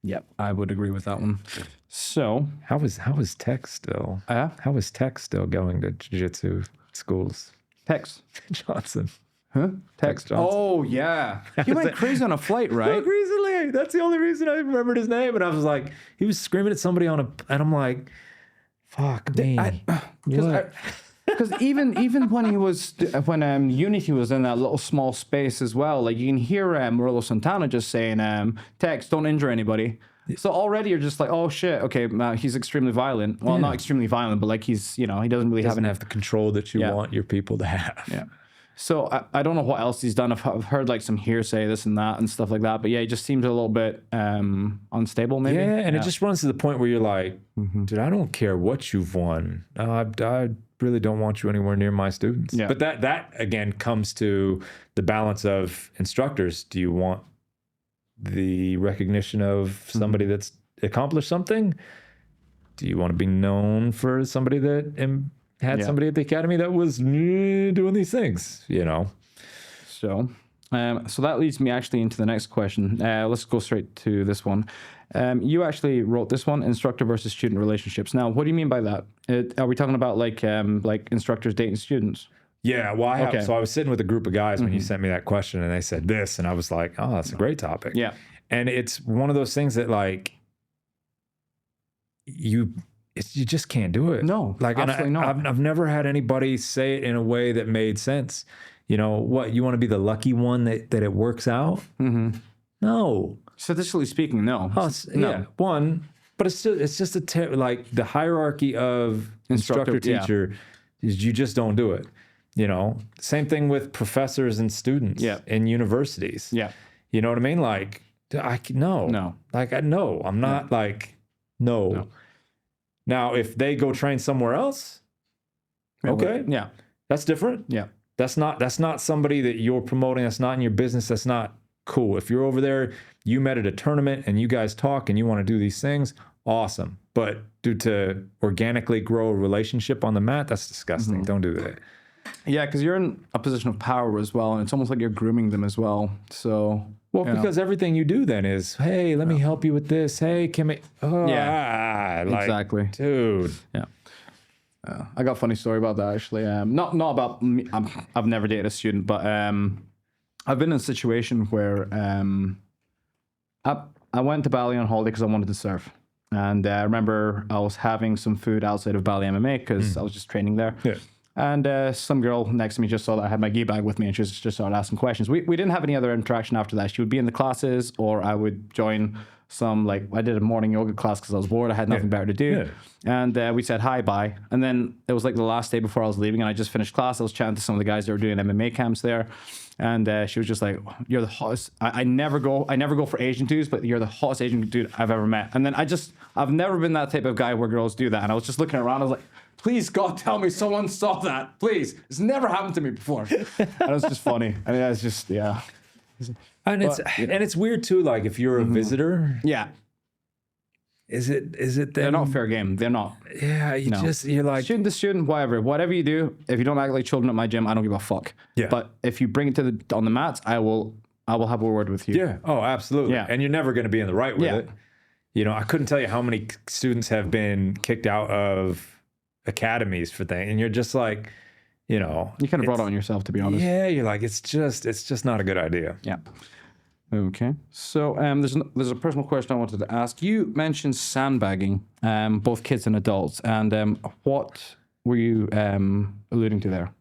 yep, I would agree with that one. So how is Tex still? How is Tex still going to jiu-jitsu schools? Tex Johnson. Huh? Tex Johnson. Oh, yeah. He went crazy on a flight, right? Like recently. That's the only reason I remembered his name. And I was like, he was screaming at somebody and I'm like, fuck me. Because even when Unity was in that little small space as well, like you can hear Murillo Santana just saying, Tex, don't injure anybody. So already you're just like, oh shit, okay, he's extremely violent. Well, not extremely violent, but like he's, you know, he doesn't have the control that you want your people to have. Yeah. So I don't know what else he's done. I've heard like some hearsay, this and that and stuff like that. But yeah, he just seems a little bit unstable maybe. Yeah, and it just runs to the point where you're like, dude, I don't care what you've won. I really don't want you anywhere near my students. Yeah. But that again comes to the balance of instructors. Do you want the recognition of somebody that's accomplished something? Do you want to be known for somebody that had somebody at the academy that was doing these things, you know? So that leads me actually into the next question. Let's go straight to this one. You actually wrote this one, instructor versus student relationships. Now, what do you mean by that? Are we talking about like instructors dating students? Yeah, well, so I was sitting with a group of guys when you sent me that question, and they said this, and I was like, oh, that's a great topic. Yeah. And it's one of those things that like you just can't do it. No, like absolutely not. I've never had anybody say it in a way that made sense. You know, what, you want to be the lucky one that it works out? No. Statistically speaking, no. Yeah, one, but it's just like the hierarchy of instructor teacher is you just don't do it. You know, same thing with professors and students in universities. Yeah. You know what I mean? Like, no. Like, I'm not like, no. Now, if they go train somewhere else, okay. Yeah. That's different. Yeah. That's not somebody that you're promoting. That's not in your business. That's not cool. If you're over there, you met at a tournament and you guys talk and you want to do these things, awesome. But to organically grow a relationship on the mat, that's disgusting. Don't do that. Yeah, because you're in a position of power as well, and it's almost like you're grooming them as well. So, because everything you do then is, hey, let me help you with this. Hey, can we? Oh, exactly, dude. Yeah. I got a funny story about that actually. Not about me. I've never dated a student, but I've been in a situation where I went to Bali on holiday because I wanted to surf. And I remember I was having some food outside of Bali MMA because I was just training there. Yeah. And some girl next to me just saw that I had my gi bag with me, and she just started asking questions. We didn't have any other interaction after that. She would be in the classes, or I would join some, like, I did a morning yoga class because I was bored. I had nothing better to do. Yeah. And we said hi, bye. And then it was like the last day before I was leaving, and I just finished class. I was chatting to some of the guys that were doing MMA camps there. And she was just like, "You're the hottest. I never go for Asian dudes, but you're the hottest Asian dude I've ever met." And then I've never been that type of guy where girls do that. And I was just looking around. I was like, "Please, God, tell me someone saw that. Please, it's never happened to me before." And it was just funny. I mean, it's just And it's weird too. Like if you're a visitor, is it they're not fair game. They're not. Yeah, you're like student to student, whatever you do. If you don't act like children at my gym, I don't give a fuck. Yeah. But if you bring it on the mats, I will have a word with you. Yeah. Oh, absolutely. Yeah. And you're never going to be in the right with it. You know, I couldn't tell you how many students have been kicked out of academies for things, and you're just like, you know, you kind of brought it on yourself, to be honest. Yeah. You're like, it's just not a good idea. Yeah. Okay. So there's a personal question I wanted to ask. You mentioned sandbagging, both kids and adults, and what were you alluding to there?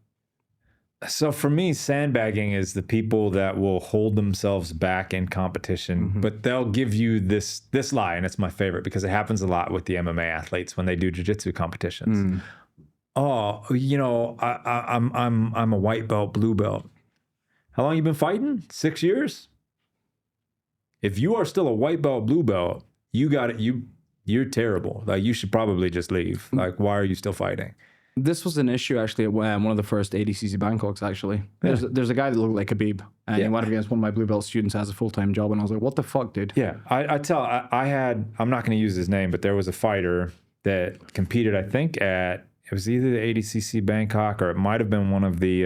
So for me, sandbagging is the people that will hold themselves back in competition, but they'll give you this lie, and it's my favorite because it happens a lot with the MMA athletes when they do jiu-jitsu competitions. Oh, you know, I'm a white belt, blue belt. How long you been fighting? 6 years? If you are still a white belt, blue belt, you got it. You're terrible. Like you should probably just leave. Like, why are you still fighting? This was an issue actually at one of the first ADCC Bangkoks. Actually, there's a guy that looked like Khabib, and he went up against one of my blue belt students as a full-time job, and I was like, "What the fuck, dude?" Yeah, I'm not going to use his name, but there was a fighter that competed. I think it was either the ADCC Bangkok or it might have been one of the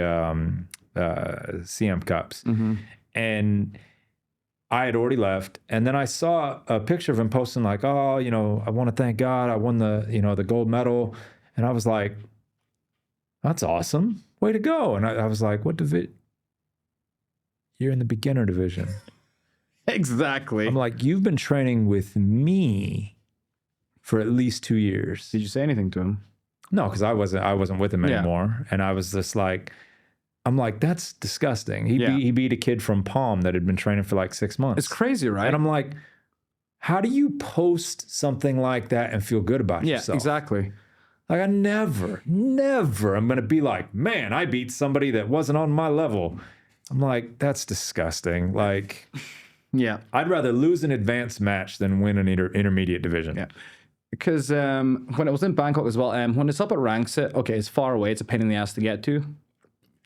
CM Cups, and I had already left, and then I saw a picture of him posting like, "Oh, you know, I want to thank God, I won the gold medal," and I was like, "That's awesome, way to go!" And I was like, "What division? You're in the beginner division." Exactly. I'm like, "You've been training with me for at least 2 years." Did you say anything to him? No, because I wasn't with him anymore, and I was just like. I'm like, that's disgusting. He beat a kid from Palm that had been training for like 6 months. It's crazy, right? And I'm like, how do you post something like that and feel good about yourself? Yeah, exactly. Like I never I'm going to be like, man, I beat somebody that wasn't on my level. I'm like, that's disgusting. Like, yeah, I'd rather lose an advanced match than win an intermediate division. Yeah. Because when it was in Bangkok as well, when it's up at Rangsit, okay, it's far away. It's a pain in the ass to get to.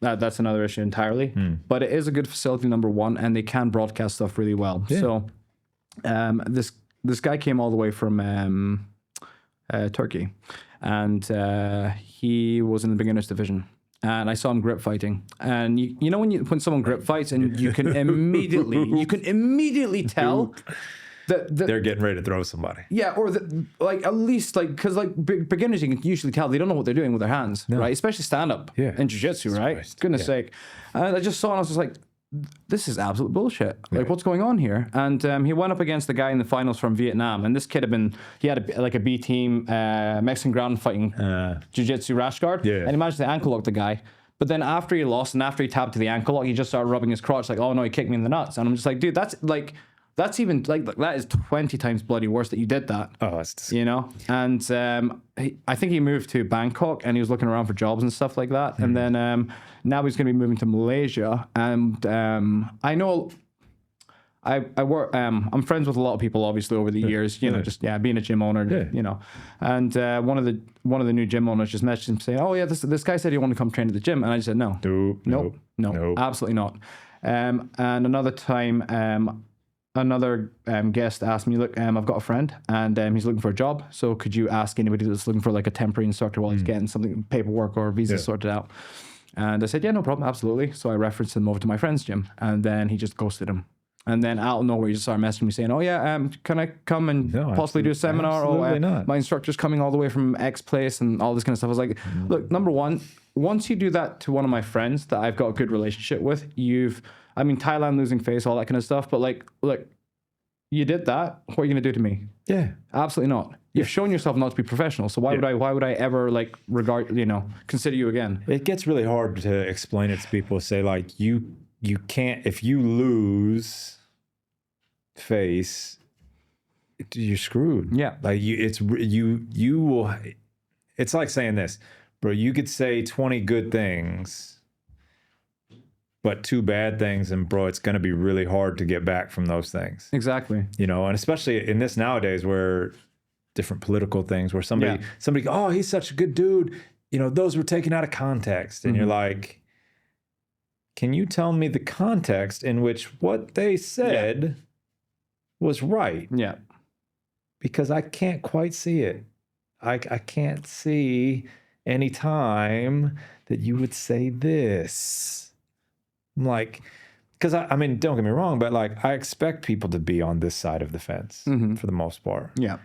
That's another issue entirely. But it is a good facility, number one, and they can broadcast stuff really well. Yeah. So this guy came all the way from Turkey, and he was in the beginners division. And I saw him grip fighting. And you know when someone grip fights and you can immediately tell that they're getting ready to throw somebody. Yeah, or at least because beginners, you can usually tell they don't know what they're doing with their hands, right? Especially stand up in jiu-jitsu, right? Christ. Goodness sake. And I just saw it and I was just like, this is absolute bullshit. Like, what's going on here? And he went up against the guy in the finals from Vietnam, and this kid had a B team Mexican ground fighting jiu-jitsu rash guard, and he managed to ankle lock the guy. But then after he lost and after he tapped to the ankle lock, he just started rubbing his crotch like, oh no, he kicked me in the nuts. And I'm just like, dude, that's even that is 20 times bloody worse that you did that. Oh, that's disgusting. You know? And I think he moved to Bangkok and he was looking around for jobs and stuff like that. And then now he's going to be moving to Malaysia. And I know I work. I'm friends with a lot of people, obviously, over the years. You know, just being a gym owner. You know, and one of the new gym owners just messaged him saying, "Oh yeah, this guy said he wanted to come train at the gym," and I just said, "No, nope, absolutely not." And another time, another guest asked me, "Look, I've got a friend, and he's looking for a job. So could you ask anybody that's looking for like a temporary instructor while he's getting something paperwork or visa sorted out?" And I said, "Yeah, no problem, absolutely." So I referenced him over to my friend's gym, and then he just ghosted him. And then out of nowhere, you just start messaging me saying, "Oh yeah, can I come and possibly do a seminar? Absolutely Or not. my instructor's coming all the way from X place and all this kind of stuff." I was like, "Look, number one, once you do that to one of my friends that I've got a good relationship with, Thailand losing face, all that kind of stuff. But like, look, you did that. What are you gonna do to me? Yeah, Absolutely not. You've shown yourself not to be professional. So why would I ever like consider you again?" it gets really hard to explain it to people. Say like you can't, if you lose face, you're screwed. Yeah. Like you will. It's like saying this, bro. You could say 20 good things, but 2 bad things, and bro, it's going to be really hard to get back from those things. Exactly. And especially in this nowadays where different political things, where somebody, oh, he's such a good dude. Those were taken out of context, and you're like, can you tell me the context in which what they said was right? Yeah. Because I can't quite see it. I can't see any time that you would say this. I'm like, because don't get me wrong, but like I expect people to be on this side of the fence for the most part. Yeah.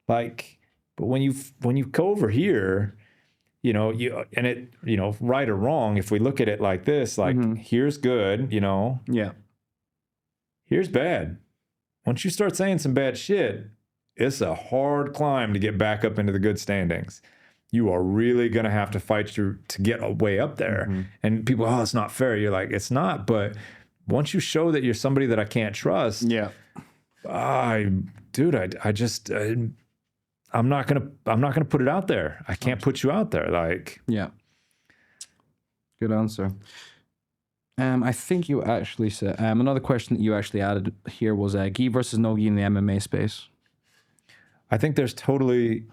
Like, but when you go over here, right or wrong, if we look at it like this, like here's good, Yeah. here's bad. Once you start saying some bad shit, it's a hard climb to get back up into the good standings. You are really going to have to fight to get way up there. And people, oh, it's not fair. You're like, it's not. But once you show that you're somebody that I can't trust, I'm not gonna put it out there. I can't put you out there. Like, yeah. Good answer. I think you actually said another question that you actually added here was gi versus no gi in the MMA space. I totally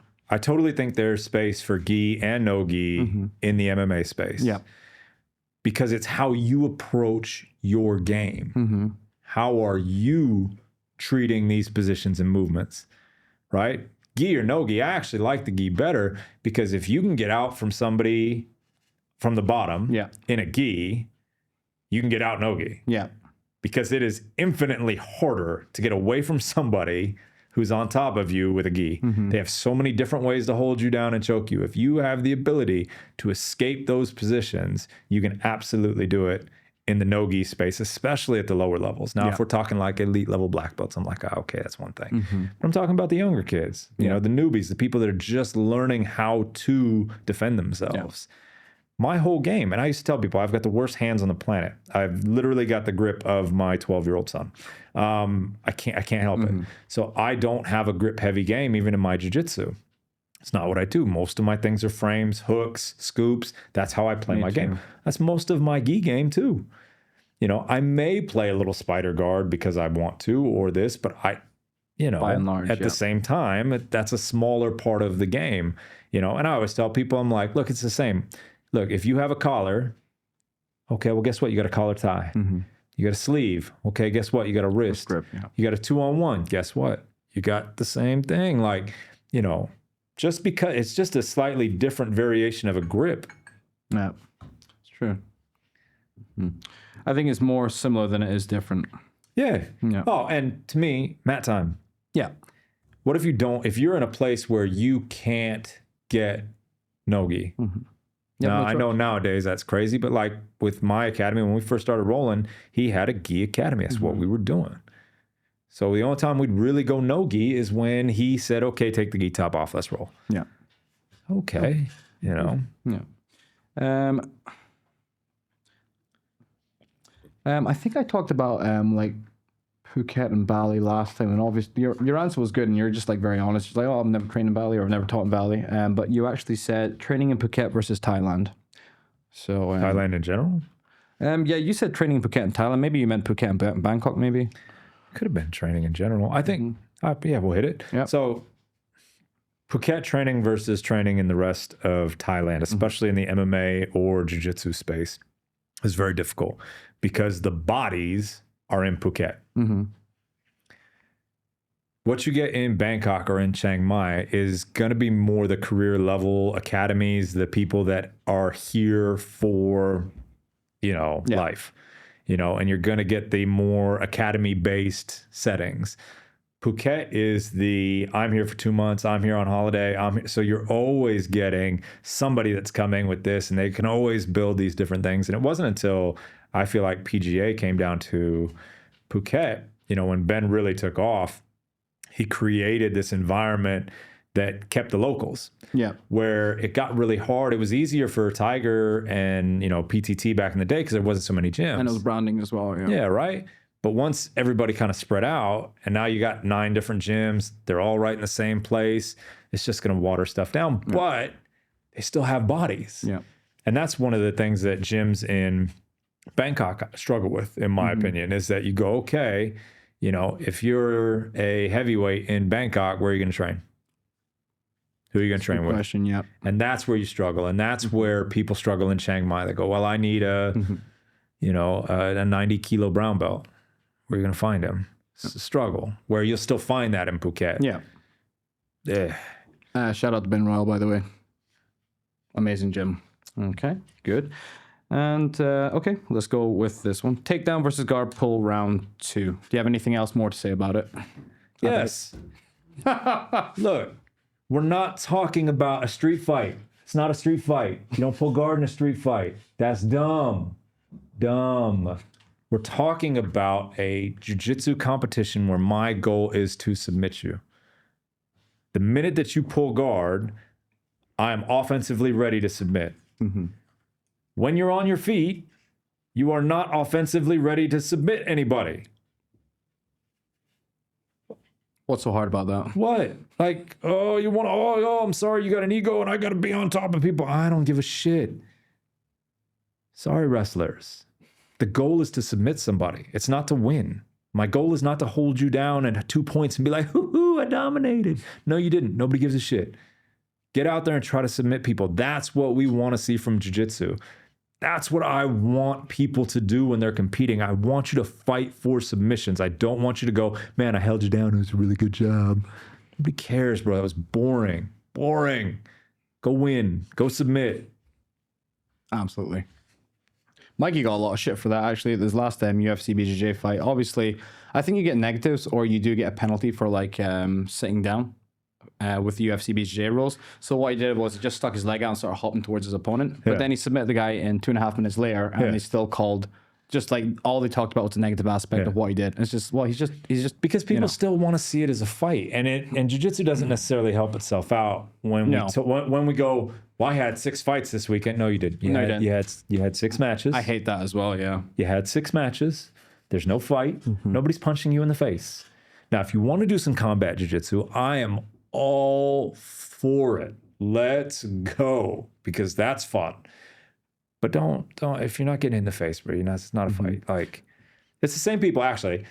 think there's space for gi and no gi in the MMA space. Yeah. Because it's how you approach your game. How are you treating these positions and movements, right? Gi or no gi, I actually like the gi better because if you can get out from somebody from the bottom in a gi, you can get out no gi. Yeah. Because it is infinitely harder to get away from somebody who's on top of you with a gi. They have so many different ways to hold you down and choke you. If you have the ability to escape those positions, you can absolutely do it in the no-gi space, especially at the lower levels. Now, if we're talking like elite level black belts, I'm like, oh, okay, that's one thing. But I'm talking about the younger kids, the newbies, the people that are just learning how to defend themselves. My whole game, and I used to tell people, I've got the worst hands on the planet. I've literally got the grip of my 12-year-old son. I can't help it. So I don't have a grip heavy game even in my jiu-jitsu. It's not what I do. Most of my things are frames, hooks, scoops. That's how I play my game. That's most of my gi game too. I may play a little spider guard because I want to or this, but by and large, at the same time, that's a smaller part of the game. And I always tell people, I'm like, look, it's the same. Look, if you have a collar, okay, well, guess what? You got a collar tie. You got a sleeve. Okay, guess what? You got a wrist. Grip, You got a 2-on-1. Guess what? You got the same thing. Like, just because it's just a slightly different variation of a grip. Yeah, it's true. I think it's more similar than it is different. Yeah. Oh, and to me, mat time. Yeah. What if if you're in a place where you can't get no-gi? Now, I know nowadays that's crazy, but like with my academy, when we first started rolling, he had a gi academy. That's what we were doing. So the only time we'd really go no-gi is when he said, okay, take the gi top off, let's roll. Yeah. Okay. Yeah. I think I talked about like Phuket and Bali last time, and obviously your answer was good, and you're just like very honest. You're like, oh, I've never trained in Bali or I've never taught in Bali. But you actually said training in Phuket versus Thailand. So Thailand in general? Yeah, you said training in Phuket and Thailand. Maybe you meant Phuket and Bangkok, maybe. Could have been training in general. I think, we'll hit it. Yep. So Phuket training versus training in the rest of Thailand, especially in the MMA or jiu-jitsu space, is very difficult because the bodies are in Phuket. What you get in Bangkok or in Chiang Mai is going to be more the career level academies, the people that are here for, life. and you're going to get the more academy-based settings. Phuket is I'm here for 2 months, I'm here on holiday, so you're always getting somebody that's coming with this, and they can always build these different things. And it wasn't until I feel like PGA came down to Phuket, when Ben really took off, he created this environment that kept the locals. Yeah. Where it got really hard. It was easier for Tiger and, PTT back in the day because there wasn't so many gyms. And it was branding as well. Yeah. Yeah, right? But once everybody kind of spread out, and now you got 9 different gyms, they're all right in the same place, it's just going to water stuff down. Yeah. But they still have bodies. Yeah. And that's one of the things that gyms in Bangkok struggle with, in my opinion, is that you go, okay, if you're a heavyweight in Bangkok, where are you going to train? Who are you going to train with? Question, yeah. And that's where you struggle. And that's where people struggle in Chiang Mai. They go, well, I need a 90 kilo brown belt. Where are you going to find him? It's a struggle. Where you'll still find that in Phuket. Yeah. Yeah. Shout out to Ben Royal, by the way. Amazing gym. Okay, good. And okay, let's go with this one. Takedown versus guard pull round 2. Do you have anything else more to say about it? Yes. Look, we're not talking about a street fight. It's not a street fight. You don't pull guard in a street fight. That's dumb. Dumb. We're talking about a jiu-jitsu competition where my goal is to submit you. The minute that you pull guard, I am offensively ready to submit. Mm-hmm. When you're on your feet, you are not offensively ready to submit anybody. What's so hard about that? What? Like, I'm sorry, you got an ego and I got to be on top of people. I don't give a shit. Sorry, wrestlers. The goal is to submit somebody. It's not to win. My goal is not to hold you down at 2 points and be like, hoo, I dominated. No, you didn't. Nobody gives a shit. Get out there and try to submit people. That's what we want to see from jiu-jitsu. That's what I want people to do when they're competing. I want you to fight for submissions. I don't want you to go, man, I held you down. It was a really good job. Nobody cares, bro. That was boring. Boring. Go win. Go submit. Absolutely. Mikey got a lot of shit for that, actually, this last UFC BJJ fight. Obviously, I think you get negatives or you do get a penalty for, sitting down with the UFC BJJ rules. So what he did was he just stuck his leg out and started hopping towards his opponent. But then he submitted the guy in 2.5 minutes later, and they still called... Just all they talked about was the negative aspect of what he did. It's just, he's just because people still want to see it as a fight, and jiu-jitsu doesn't necessarily help itself out when we go. Well, I had 6 fights this weekend. No, you didn't. You had 6 matches. I hate that as well. Yeah, you had 6 matches. There's no fight. Mm-hmm. Nobody's punching you in the face. Now, if you want to do some combat jiu-jitsu, I am all for it. Let's go, because that's fun. But don't if you're not getting in the face, bro, it's not a fight. Like, it's the same people, actually.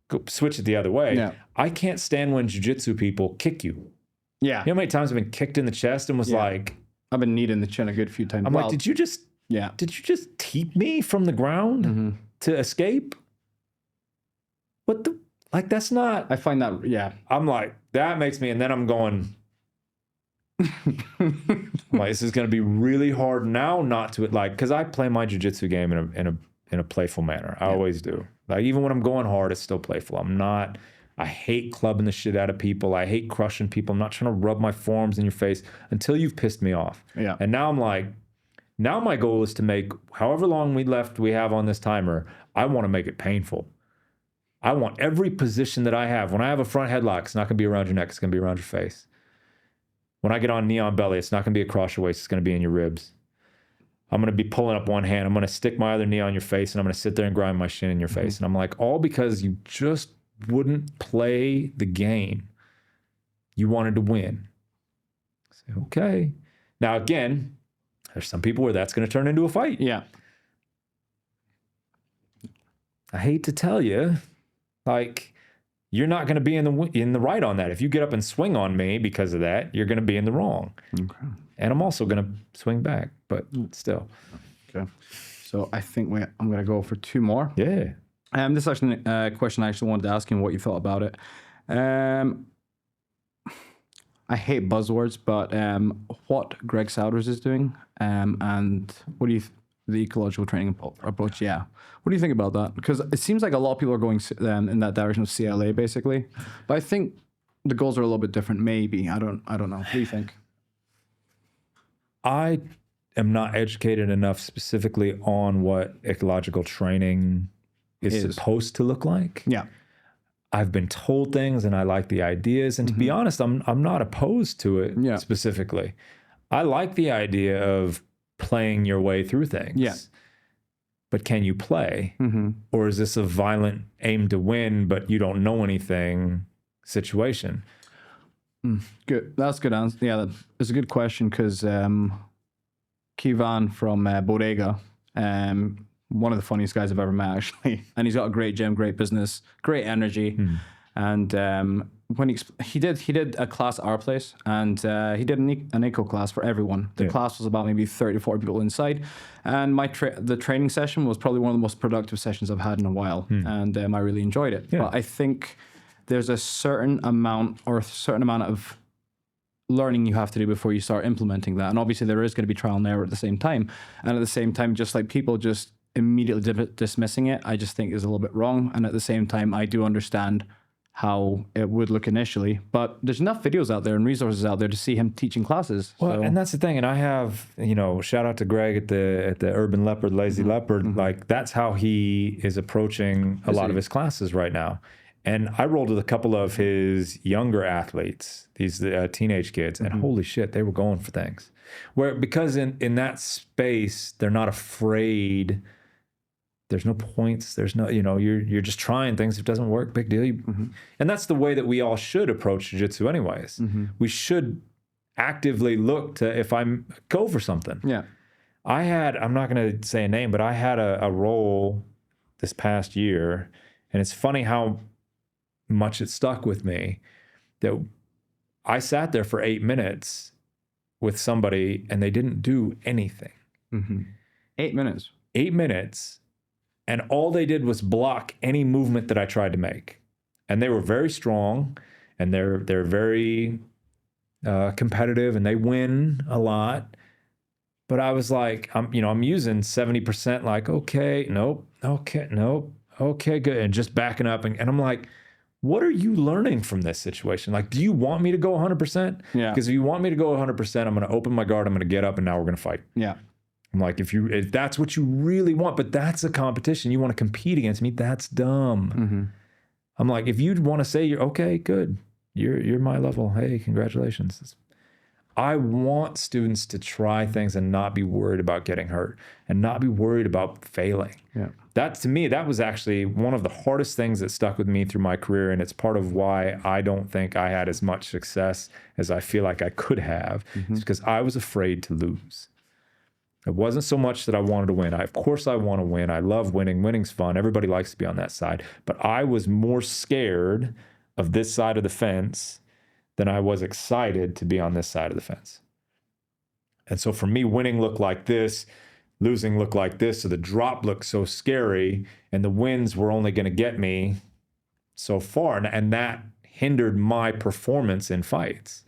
Go switch it the other way. Yeah. I can't stand when jiu-jitsu people kick you. Yeah. You know how many times I've been kicked in the chest and was like... I've been kneed in the chin a good few times. I'm like, did you just teep me from the ground to escape? What the... Like, that's not... I find that, yeah. I'm like, that makes me... And then I'm going... like, this is going to be really hard now not to, like, because I play my jiu-jitsu game in a playful manner. I always do. Like, even when I'm going hard, it's still playful. I hate clubbing the shit out of people. I hate crushing people. I'm not trying to rub my forearms in your face until you've pissed me off. Yeah. And now I'm like, now my goal is to make however long we have on this timer, I want to make it painful. I want every position that I have. When I have a front headlock, it's not going to be around your neck. It's going to be around your face. When I get on knee on belly, it's not going to be across your waist. It's going to be in your ribs. I'm going to be pulling up one hand. I'm going to stick my other knee on your face, and I'm going to sit there and grind my shin in your face. And I'm like, all because you just wouldn't play the game. You wanted to win. I say, okay. Now, again, there's some people where that's going to turn into a fight. Yeah. I hate to tell you, like... You're not going to be in the right on that. If you get up and swing on me because of that, you're going to be in the wrong. Okay. And I'm also going to swing back, but still. Okay. So I think I'm going to go for 2 more. Yeah. This is actually a question I actually wanted to ask you what you thought about it. I hate buzzwords, but what Greg Souders is doing, and what do you The ecological training approach, yeah. What do you think about that? Because it seems like a lot of people are going in that direction of CLA, basically. But I think the goals are a little bit different, maybe. I don't know. What do you think? I am not educated enough specifically on what ecological training is supposed to look like. Yeah. I've been told things and I like the ideas. And to be honest, I'm not opposed to it specifically. I like the idea of playing your way through things. Yeah. But can you play? Or is this a violent aim to win, but you don't know anything situation? Good. That's a good answer. Yeah, that's a good question because Kivan from Bodega, one of the funniest guys I've ever met, actually. And he's got a great gym, great business, great energy. And when he did a class at our place, and he did an eco class for everyone. The class was about maybe 30 to 40 people inside, and the training session was probably one of the most productive sessions I've had in a while, and I really enjoyed it. But I think there's a certain amount of learning you have to do before you start implementing that, and obviously there is going to be trial and error at the same time. And at the same time, just like people just immediately dismissing it, I just think is a little bit wrong. And at the same time, I do understand how it would look initially, but there's enough videos out there and resources out there to see him teaching classes. Well, and that's the thing. And I have, shout out to Greg at the Urban Leopard, Lazy Leopard. Like that's how he is approaching a lot of his classes right now. And I rolled with a couple of his younger athletes, these teenage kids, and holy shit, they were going for things. Because in that space, they're not afraid. There's no points. There's no, you're just trying things. If it doesn't work, big deal. And that's the way that we all should approach jiu-jitsu anyways. We should actively look to go for something. Yeah. I'm not going to say a name, but I had a role this past year, and it's funny how much it stuck with me that I sat there for 8 minutes with somebody and they didn't do anything. 8 minutes. 8 minutes. And all they did was block any movement that I tried to make. And they were very strong and they're very competitive and they win a lot. But I was like, I'm using 70% like, okay, nope, okay, nope, okay, good. And just backing up. And I'm like, what are you learning from this situation? Like, do you want me to go 100%? Yeah. Because if you want me to go 100%, I'm going to open my guard, I'm going to get up, and now we're going to fight. Yeah. I'm like, if that's what you really want, but that's a competition, you want to compete against me, that's dumb. I'm like, if you'd want to say you're okay, good. You're my level. Hey, congratulations. I want students to try things and not be worried about getting hurt and not be worried about failing. Yeah. That, to me, that was actually one of the hardest things that stuck with me through my career. And it's part of why I don't think I had as much success as I feel like I could have. It's because I was afraid to lose. It wasn't so much that I wanted to win. Of course I want to win. I love winning. Winning's fun. Everybody likes to be on that side. But I was more scared of this side of the fence than I was excited to be on this side of the fence. And so for me, winning looked like this, losing looked like this. So the drop looked so scary and the wins were only going to get me so far. And that hindered my performance in fights.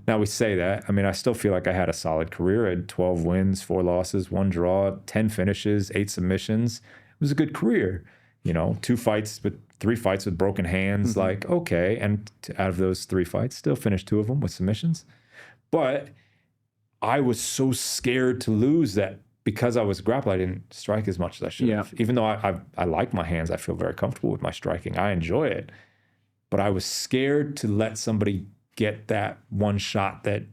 Now we say that. I mean, I still feel like I had a solid career. I had 12 wins, 4 losses, 1 draw, 10 finishes, 8 submissions. It was a good career. 3 fights with broken hands, like, okay. And out of those 3 fights, still finished 2 of them with submissions. But I was so scared to lose that because I was a grappler, I didn't strike as much as I should have. Even though I like my hands, I feel very comfortable with my striking. I enjoy it. But I was scared to let somebody get that one shot that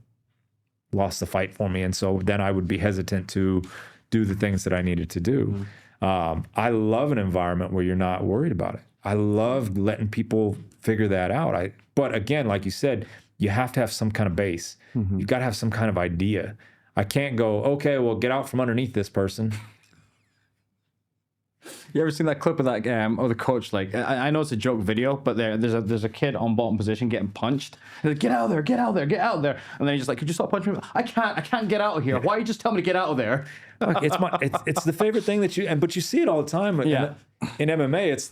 lost the fight for me. And so then I would be hesitant to do the things that I needed to do. I love an environment where you're not worried about it. I love letting people figure that out. But again, like you said, you have to have some kind of base. You've got to have some kind of idea. I can't go, okay, well, get out from underneath this person. You ever seen that clip of that the coach? Like, I know it's a joke video, but there's a kid on bottom position getting punched. He's like, get out of there, get out of there, get out of there. And then he's just like, could you stop punching me? I can't get out of here. Why are you just telling me to get out of there? It's the favorite thing but you see it all the time. In MMA, it's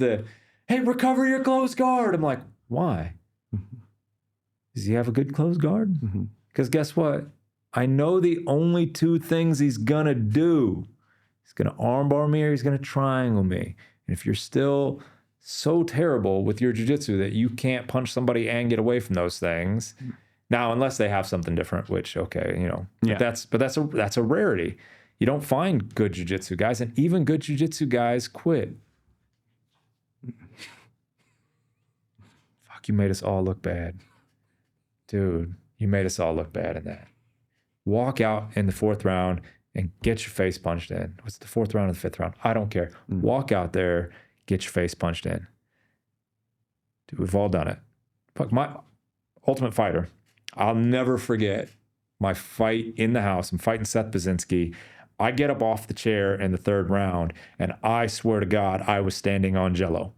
hey, recover your closed guard. I'm like, why? Does he have a good closed guard? Because guess what? I know the only 2 things he's gonna do. He's going to armbar me or he's going to triangle me. And if you're still so terrible with your jiu-jitsu that you can't punch somebody and get away from those things, now, unless they have something different, which, okay, you know, but that's a rarity. You don't find good jiu-jitsu guys, and even good jiu-jitsu guys quit. Fuck, you made us all look bad. Dude, you made us all look bad in that. Walk out in the 4th round and get your face punched in. What's the 4th round or the 5th round? I don't care. Walk out there, get your face punched in. Dude, we've all done it. Fuck, my Ultimate Fighter, I'll never forget my fight in the house. I'm fighting Seth Baczynski. I get up off the chair in the 3rd round, and I swear to God, I was standing on jello.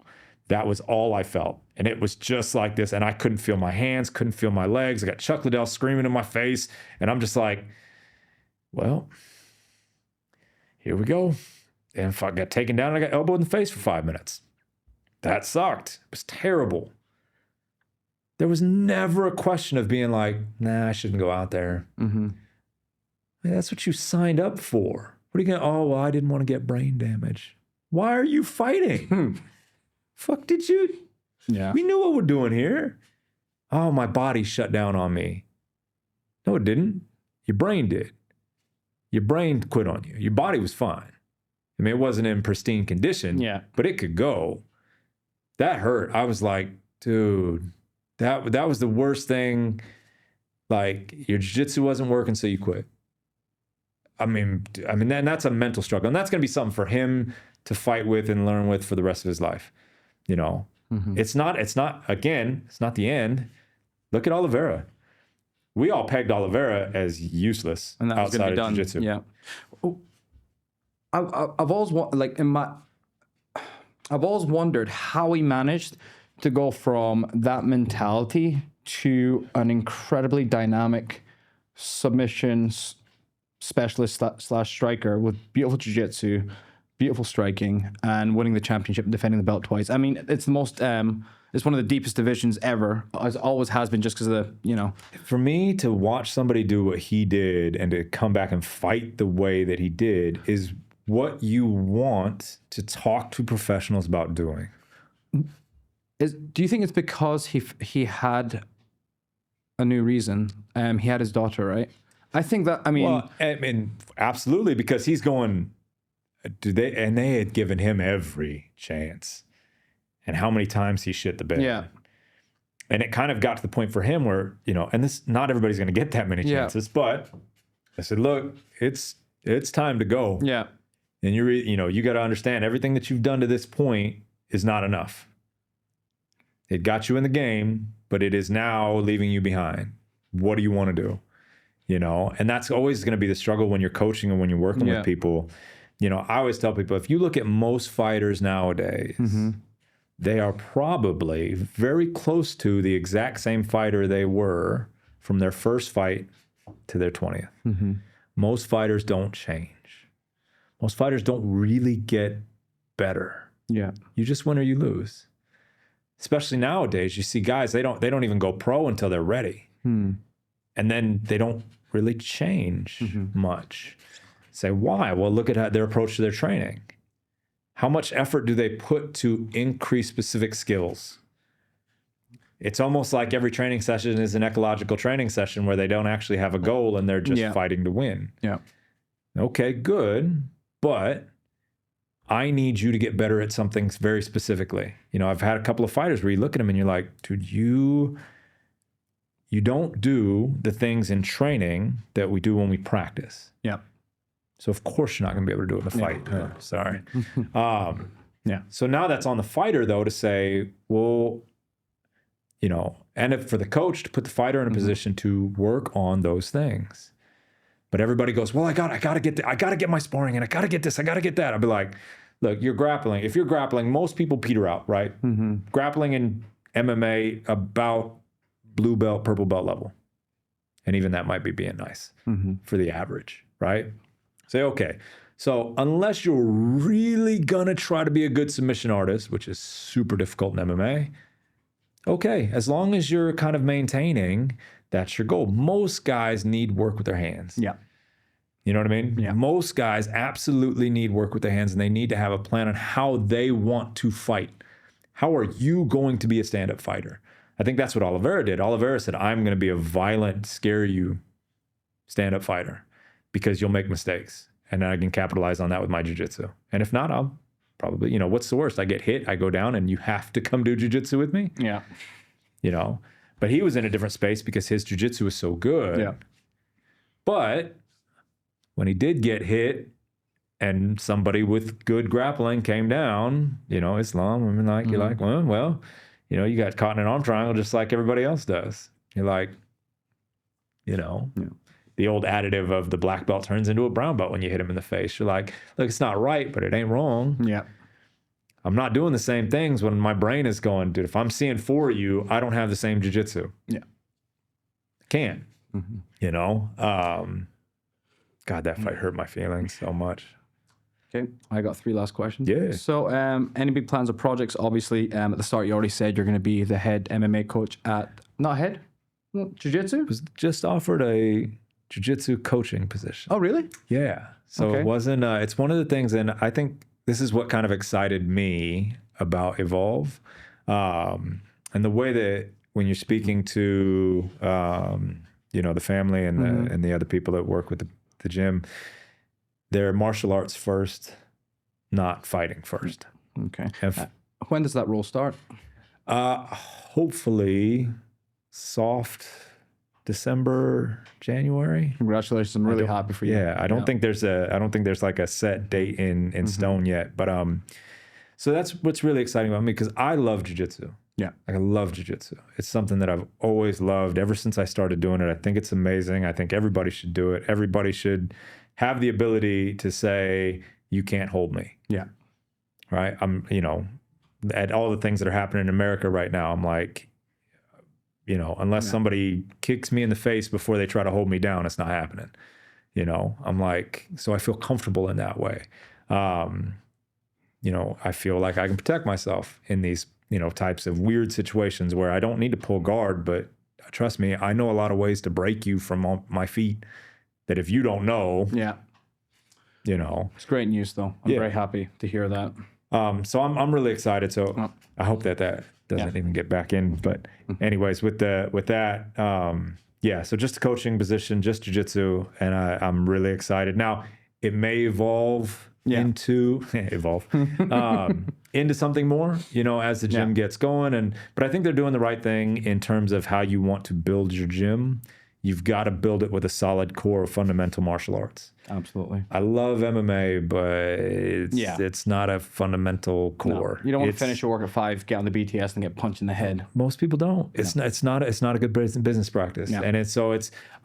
That was all I felt. And it was just like this. And I couldn't feel my hands, couldn't feel my legs. I got Chuck Liddell screaming in my face. And I'm just like, well, here we go. And if I got taken down, I got elbowed in the face for 5 minutes. That sucked. It was terrible. There was never a question of being like, nah, I shouldn't go out there. Mm-hmm. That's what you signed up for. What are you going to, oh, well, I didn't want to get brain damage. Why are you fighting? Fuck did you? Yeah. We knew what we're doing here. Oh, my body shut down on me. No, it didn't. Your brain did. Your brain quit on you. Your body was fine. I mean, it wasn't in pristine condition, but it could go. That hurt. I was like, dude, that was the worst thing. Like, your jiu-jitsu wasn't working, so you quit. I mean, that's a mental struggle. And that's going to be something for him to fight with and learn with for the rest of his life. You know, it's not the end. Look at Oliveira. We all pegged Oliveira as useless and outside of jiu-jitsu. Yeah. I've always wondered how he managed to go from that mentality to an incredibly dynamic submission specialist slash striker with beautiful jiu-jitsu, beautiful striking, and winning the championship and defending the belt twice. I mean, it's the most, it's one of the deepest divisions ever, as always has been, just because of the, you know. For me to watch somebody do what he did and to come back and fight the way that he did is what you want to talk to professionals about doing. Do you think it's because he had a new reason? He had his daughter, right? I think that, I mean, absolutely, because he's going, they had given him every chance. And how many times he shit the bed. Yeah. And it kind of got to the point for him where, you know, and this, not everybody's going to get that many chances, but I said, look, it's time to go. Yeah. And you got to understand everything that you've done to this point is not enough. It got you in the game, but it is now leaving you behind. What do you want to do? You know, and that's always going to be the struggle when you're coaching and when you're working with people. You know, I always tell people, if you look at most fighters nowadays, they are probably very close to the exact same fighter they were from their first fight to their 20th. Most fighters don't change. Most fighters don't really get better. Yeah. You just win or you lose. Especially nowadays, you see guys, they don't even go pro until they're ready. And then they don't really change much. Say, why? Well, look at their approach to their training. How much effort do they put to increase specific skills? It's almost like every training session is an ecological training session where they don't actually have a goal and they're just fighting to win. Yeah. Okay, good. But I need you to get better at something very specifically. You know, I've had a couple of fighters where you look at them and you're like, dude, you don't do the things in training that we do when we practice. Yeah. So of course you're not going to be able to do it in a fight. Yeah. Sorry. So now that's on the fighter though to say, well, you know, and if for the coach to put the fighter in a position to work on those things. But everybody goes, well, I gotta get my sparring in. I gotta get this. I gotta get that. I'd be like, look, you're grappling. If you're grappling, most people peter out, right? Grappling in MMA about blue belt, purple belt level. And even that might be being nice for the average, right? Say, okay, so unless you're really gonna try to be a good submission artist, which is super difficult in MMA, okay, as long as you're kind of maintaining, that's your goal. Most guys need work with their hands. Yeah. You know what I mean? Yeah. Most guys absolutely need work with their hands, and they need to have a plan on how they want to fight. How are you going to be a stand-up fighter? I think that's what Oliveira did. Oliveira said, I'm going to be a violent, scare you stand-up fighter because you'll make mistakes. And I can capitalize on that with my jiu-jitsu. And if not, I'll probably, you know, what's the worst? I get hit, I go down, and you have to come do jiu-jitsu with me? Yeah. You know? But he was in a different space because his jiu-jitsu was so good. Yeah. But when he did get hit and somebody with good grappling came down, you know, Islam, I mean, like, you're like, well, you know, you got caught in an arm triangle just like everybody else does. You're like, you know, the old additive of the black belt turns into a brown belt when you hit him in the face. You're like, look, it's not right, but it ain't wrong. Yeah. I'm not doing the same things when my brain is going, dude, if I'm seeing for you, I don't have the same jiu-jitsu. Yeah. I can't, you know? God, that fight hurt my feelings so much. Okay, I got 3 last questions. Yeah. So, any big plans or projects? Obviously, at the start, you already said you're going to be the head MMA coach at, not head, jiu-jitsu? Was just offered a jiu-jitsu coaching position. Oh, really? Yeah. So Okay. it wasn't, it's one of the things, and I think this is what kind of excited me about Evolve. And the way that when you're speaking to, you know, the family and and the other people that work with the gym, they're martial arts first, not fighting first. Okay. And When does that role start? hopefully soft December, January. Congratulations. I'm really happy for you. Yeah, I don't think there's like a set date in stone yet, but so that's what's really exciting about me because I love jiu-jitsu. Yeah. Like I love jiu-jitsu. It's something that I've always loved ever since I started doing it. I think it's amazing. I think everybody should do it. Everybody should have the ability to say, you can't hold me. Yeah. Right? I'm, you know, at all the things that are happening in America right now, I'm like, you know, unless somebody kicks me in the face before they try to hold me down, it's not happening. You know, I'm like, so I feel comfortable in that way. You know, I feel like I can protect myself in these, you know, types of weird situations where I don't need to pull guard, but trust me, I know a lot of ways to break you from my feet that if you don't know, you know. It's great news, though. I'm very happy to hear that. So I'm really excited. So I hope that doesn't even get back in. But anyways, with that, so just a coaching position, just jiu-jitsu, and I'm really excited. Now, it may evolve into into something more, you know, as the gym gets going. But I think they're doing the right thing in terms of how you want to build your gym. You've got to build it with a solid core of fundamental martial arts. Absolutely. I love MMA, but it's not a fundamental core. No, you don't want to finish your work at 5, get on the BTS, and get punched in the head. Most people don't. It's not a good business practice. Yeah. And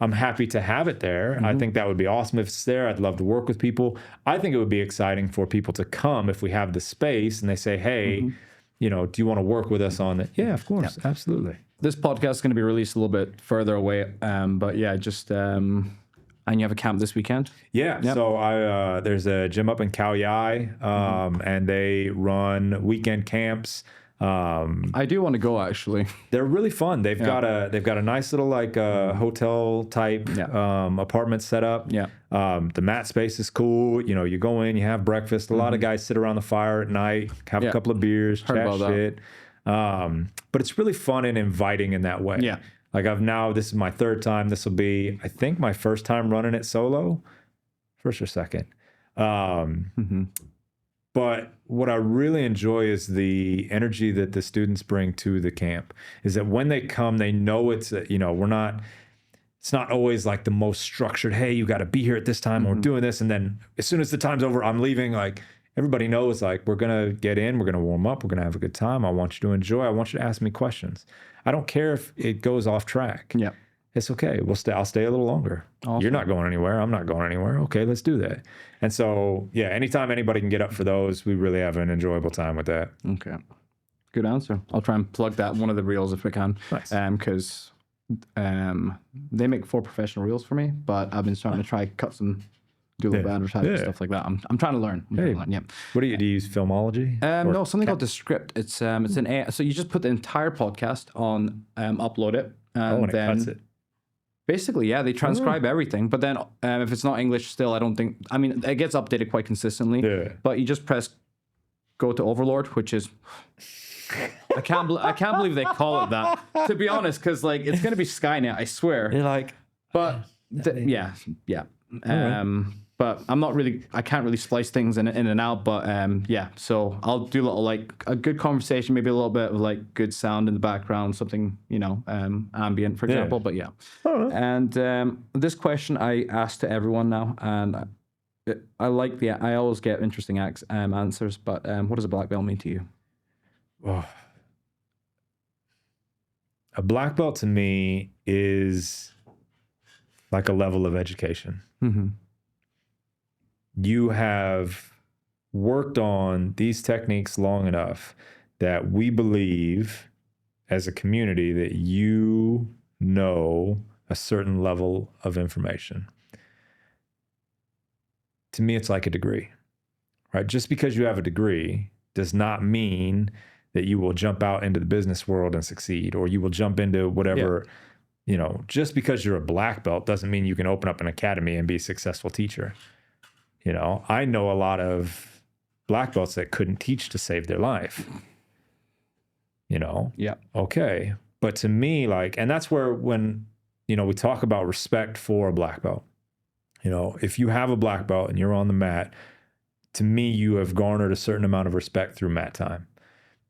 I'm happy to have it there. I think that would be awesome if it's there. I'd love to work with people. I think it would be exciting for people to come if we have the space and they say, hey, you know, do you want to work with us on it? Yeah, of course. Yeah. Absolutely. This podcast is going to be released a little bit further away, but yeah, just and you have a camp this weekend? Yeah. Yep. So there's a gym up in Khao Yai, and they run weekend camps. I do want to go actually. They're really fun. They've got a nice little like hotel type apartment set up. Yeah. The mat space is cool. You know, you go in, you have breakfast. A lot of guys sit around the fire at night, have a couple of beers, chat shit. But it's really fun and inviting in that way. Yeah. Like this is my 3rd time. This will be, I think, my 1st time running it solo, 1st or 2nd. But what I really enjoy is the energy that the students bring to the camp. Is that when they come, they know it's not always like the most structured, hey, you got to be here at this time, we're doing this. And then as soon as the time's over, I'm leaving. Like everybody knows, like, we're going to get in, we're going to warm up, we're going to have a good time. I want you to enjoy. I want you to ask me questions. I don't care if it goes off track. Yeah. It's okay. I'll stay a little longer. Awesome. You're not going anywhere. I'm not going anywhere. Okay, let's do that. And so, yeah, anytime anybody can get up for those, we really have an enjoyable time with that. Okay. Good answer. I'll try and plug that in one of the reels if I can. Nice. Because they make 4 professional reels for me, but I've been starting to try cut some, do a little bit of advertising, stuff like that. I'm trying to learn. What do you use, Filmology? No, something called Descript. It's an AI. So you just put the entire podcast on, upload it, and it then cuts it. Basically, yeah, they transcribe everything. But then if it's not English still, I don't think, I mean, it gets updated quite consistently. Yeah. But you just press go to Overlord, which is, I can't believe they call it that, to be honest, because like it's going to be Skynet, I swear. You're like, But yeah. But I'm not really, I can't really splice things in and out. But yeah, so I'll do a little like a good conversation, maybe a little bit of like good sound in the background, something, you know, ambient, for example. But yeah. And this question I ask to everyone now, and I like I always get interesting answers. But what does a black belt mean to you? Oh. A black belt to me is like a level of education. Mm-hmm. You have worked on these techniques long enough that we believe as a community that you know a certain level of information. To me, it's like a degree, right? Just because you have a degree does not mean that you will jump out into the business world and succeed, or you will jump into whatever, you know, just because you're a black belt doesn't mean you can open up an academy and be a successful teacher. You know, I know a lot of black belts that couldn't teach to save their life. You know? Yeah. Okay. But to me, like, and that's where when, you know, we talk about respect for a black belt, you know, if you have a black belt and you're on the mat, to me, you have garnered a certain amount of respect through mat time.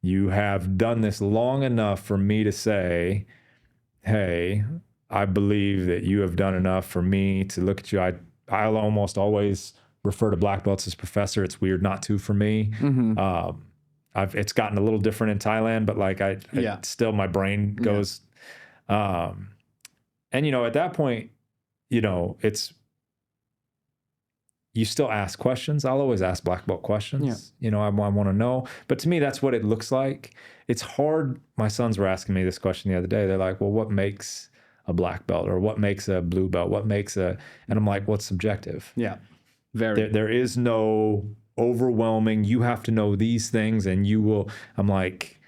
You have done this long enough for me to say, hey, I believe that you have done enough for me to look at you. I'll almost always refer to black belts as professor. It's weird not to for me. Mm-hmm. It's gotten a little different in Thailand, but like I still, my brain goes, and you know, at that point, you know, you still ask questions. I'll always ask black belt questions. Yeah. You know, I want to know, but to me, that's what it looks like. It's hard. My sons were asking me this question the other day. They're like, well, what makes a black belt, or what makes a blue belt? What makes and I'm like, what's subjective? Yeah. Very. There is no overwhelming, you have to know these things and you will, I'm like,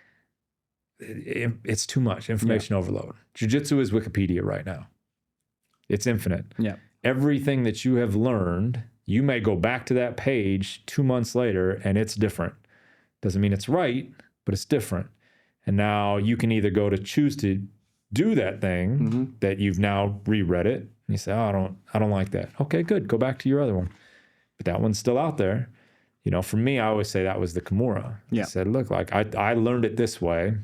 it's too much information overload. Jiu-Jitsu is Wikipedia right now. It's infinite. Yeah. Everything that you have learned, you may go back to that page 2 months later and it's different. Doesn't mean it's right, but it's different. And now you can either go to choose to do that thing that you've now reread it. And you say, oh, I don't like that. Okay, good. Go back to your other one. But that one's still out there. You know, for me, I always say that was the Kimura. Yeah. I said, look, like I learned it this way.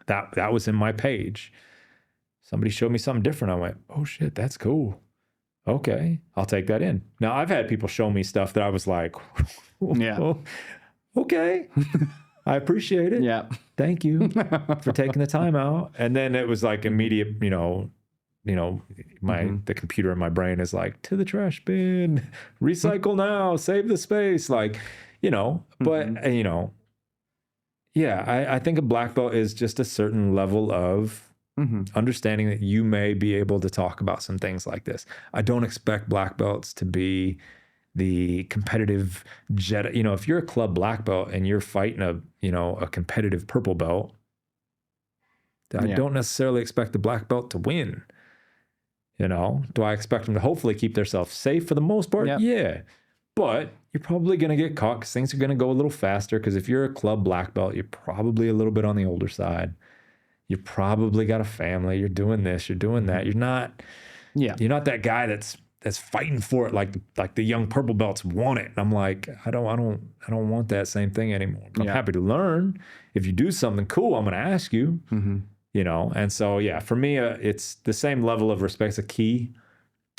That was in my page. Somebody showed me something different. I went, oh shit, that's cool. Okay, I'll take that in. Now, I've had people show me stuff that I was like, okay, I appreciate it. Yeah. Thank you for taking the time out. And then it was like immediate, the computer in my brain is like, to the trash bin, recycle now, save the space. Like, but I think a black belt is just a certain level of understanding that you may be able to talk about some things like this. I don't expect black belts to be the competitive jet. If you're a club black belt and you're fighting a competitive purple belt, I don't necessarily expect the black belt to win. Do I expect them to hopefully keep themselves safe for the most part? Yep. Yeah. But you're probably going to get caught because things are going to go a little faster. Because if you're a club black belt, you're probably a little bit on the older side. You probably got a family. You're doing this. You're doing that. You're not that guy that's fighting for it like the young purple belts want it. And I'm like, I don't want that same thing anymore. But I'm happy to learn. If you do something cool, I'm going to ask you. And so for me, it's the same level of respect. It's a key.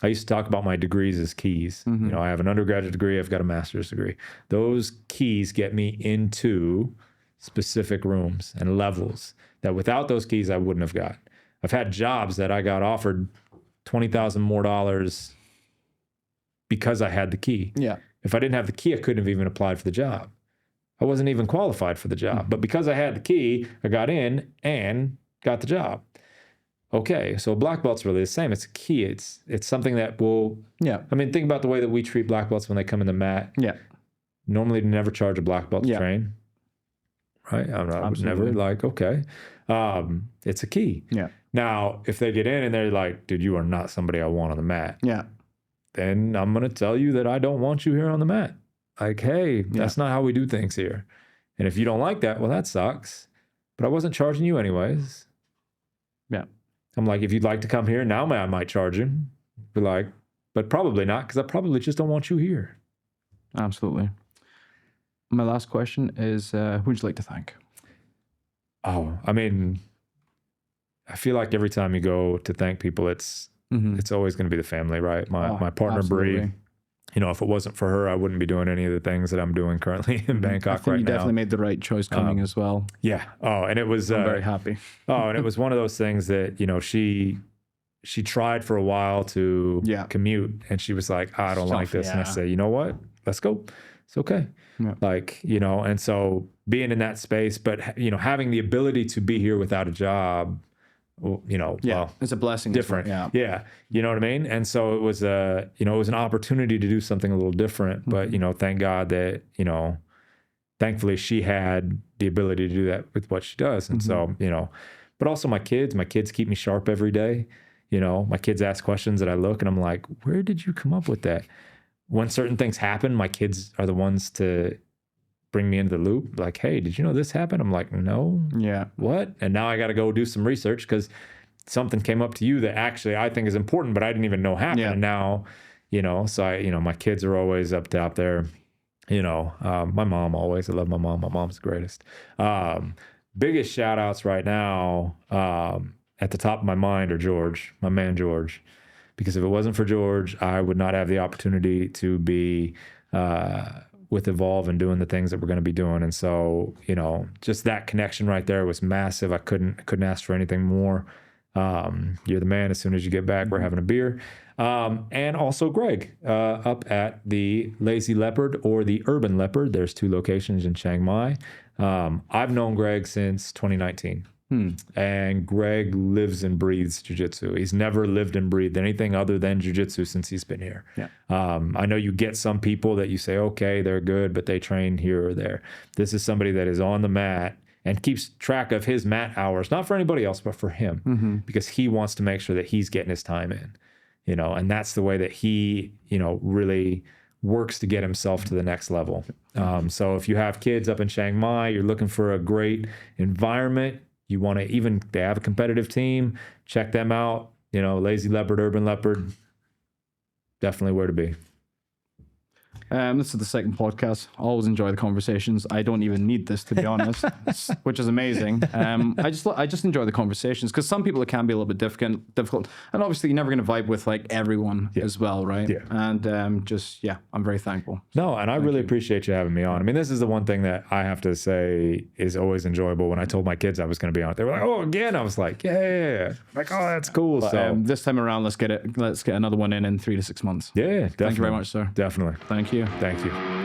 I used to talk about my degrees as keys. I have an undergraduate degree. I've got a master's degree. Those keys get me into specific rooms and levels that without those keys, I wouldn't have got. I've had jobs that I got offered $20,000 more because I had the key. Yeah. If I didn't have the key, I couldn't have even applied for the job. I wasn't even qualified for the job. But because I had the key, I got in and got the job. Okay, so a black belt's really the same. It's a key. It's something that will... Yeah. I mean, think about the way that we treat black belts when they come in the mat. Yeah. Normally, they never charge a black belt to train. right? I was Absolutely. never like, okay, it's a key. Yeah. Now, if they get in and they're like, dude, you are not somebody I want on the mat. Yeah. Then I'm going to tell you that I don't want you here on the mat. Like, hey, that's not how we do things here. And if you don't like that, well, that sucks. But I wasn't charging you anyways. Yeah. I'm like, if you'd like to come here, now I might charge you. Be like, but probably not, because I probably just don't want you here. Absolutely. My last question is, who would you like to thank? Oh, I mean, I feel like every time you go to thank people, it's always going to be the family, right? My partner, Bree, you know, if it wasn't for her, I wouldn't be doing any of the things that I'm doing currently in Bangkok I think right you now. definitely made the right choice coming as well. Yeah. Oh, and it was... I'm very happy. And it was one of those things that, you know, she tried for a while to commute, and she was like, I don't like this. And I said, you know what? Let's go. It's okay. Yeah. Like, you know, and so being in that space, but, you know, having the ability to be here without a job, you know, well, it's a blessing. Different. Well. Yeah. You know what I mean? And so it was you know, it was an opportunity to do something a little different, but, you know, thank God that, you know, thankfully she had the ability to do that with what she does. And so, you know, but also my kids keep me sharp every day. You know, my kids ask questions and I look and I'm like, where did you come up with that? When certain things happen, my kids are the ones to bring me into the loop. Like, hey, did you know this happened? I'm like, no. Yeah. What? And now I got to go do some research because something came up to you that actually I think is important, but I didn't even know happened. Yeah. And now, you know, so you know, my kids are always up there. You know, my mom always, I love my mom. My mom's the greatest. Biggest shout outs right now, at the top of my mind are George, my man, George, because if it wasn't for George, I would not have the opportunity to be, with Evolve and doing the things that we're going to be doing. And so, you know, just that connection right there was massive. I couldn't ask for anything more. You're the man. As soon as you get back, we're having a beer. And also Greg, up at the Lazy Leopard or the Urban Leopard. There's 2 locations in Chiang Mai. I've known Greg since 2019. And Greg lives and breathes jiu-jitsu. He's never lived and breathed anything other than jiu-jitsu since he's been here. Yeah. I know you get some people that you say, okay, they're good, but they train here or there. This is somebody that is on the mat and keeps track of his mat hours, not for anybody else, but for him, because he wants to make sure that he's getting his time in, you know, and that's the way that he, you know, really works to get himself to the next level. So if you have kids up in Chiang Mai, you're looking for a great environment, you want to they have a competitive team, check them out. You know, Lazy Leopard, Urban Leopard, definitely where to be. This is the second podcast. Always enjoy the conversations. I don't even need this, to be honest, which is amazing. I just enjoy the conversations because some people it can be a little bit difficult, and obviously you're never going to vibe with like everyone as well, right? Yeah. And I'm very thankful. No, and I really appreciate you having me on. I mean, this is the one thing that I have to say is always enjoyable. When I told my kids I was going to be on it, they were like, "Oh, again!" I was like, "Yeah, like, oh, that's cool." But, so this time around, let's get another one in 3 to 6 months. Yeah, definitely. Thank you very much, sir. Definitely. Thank you. Thank you.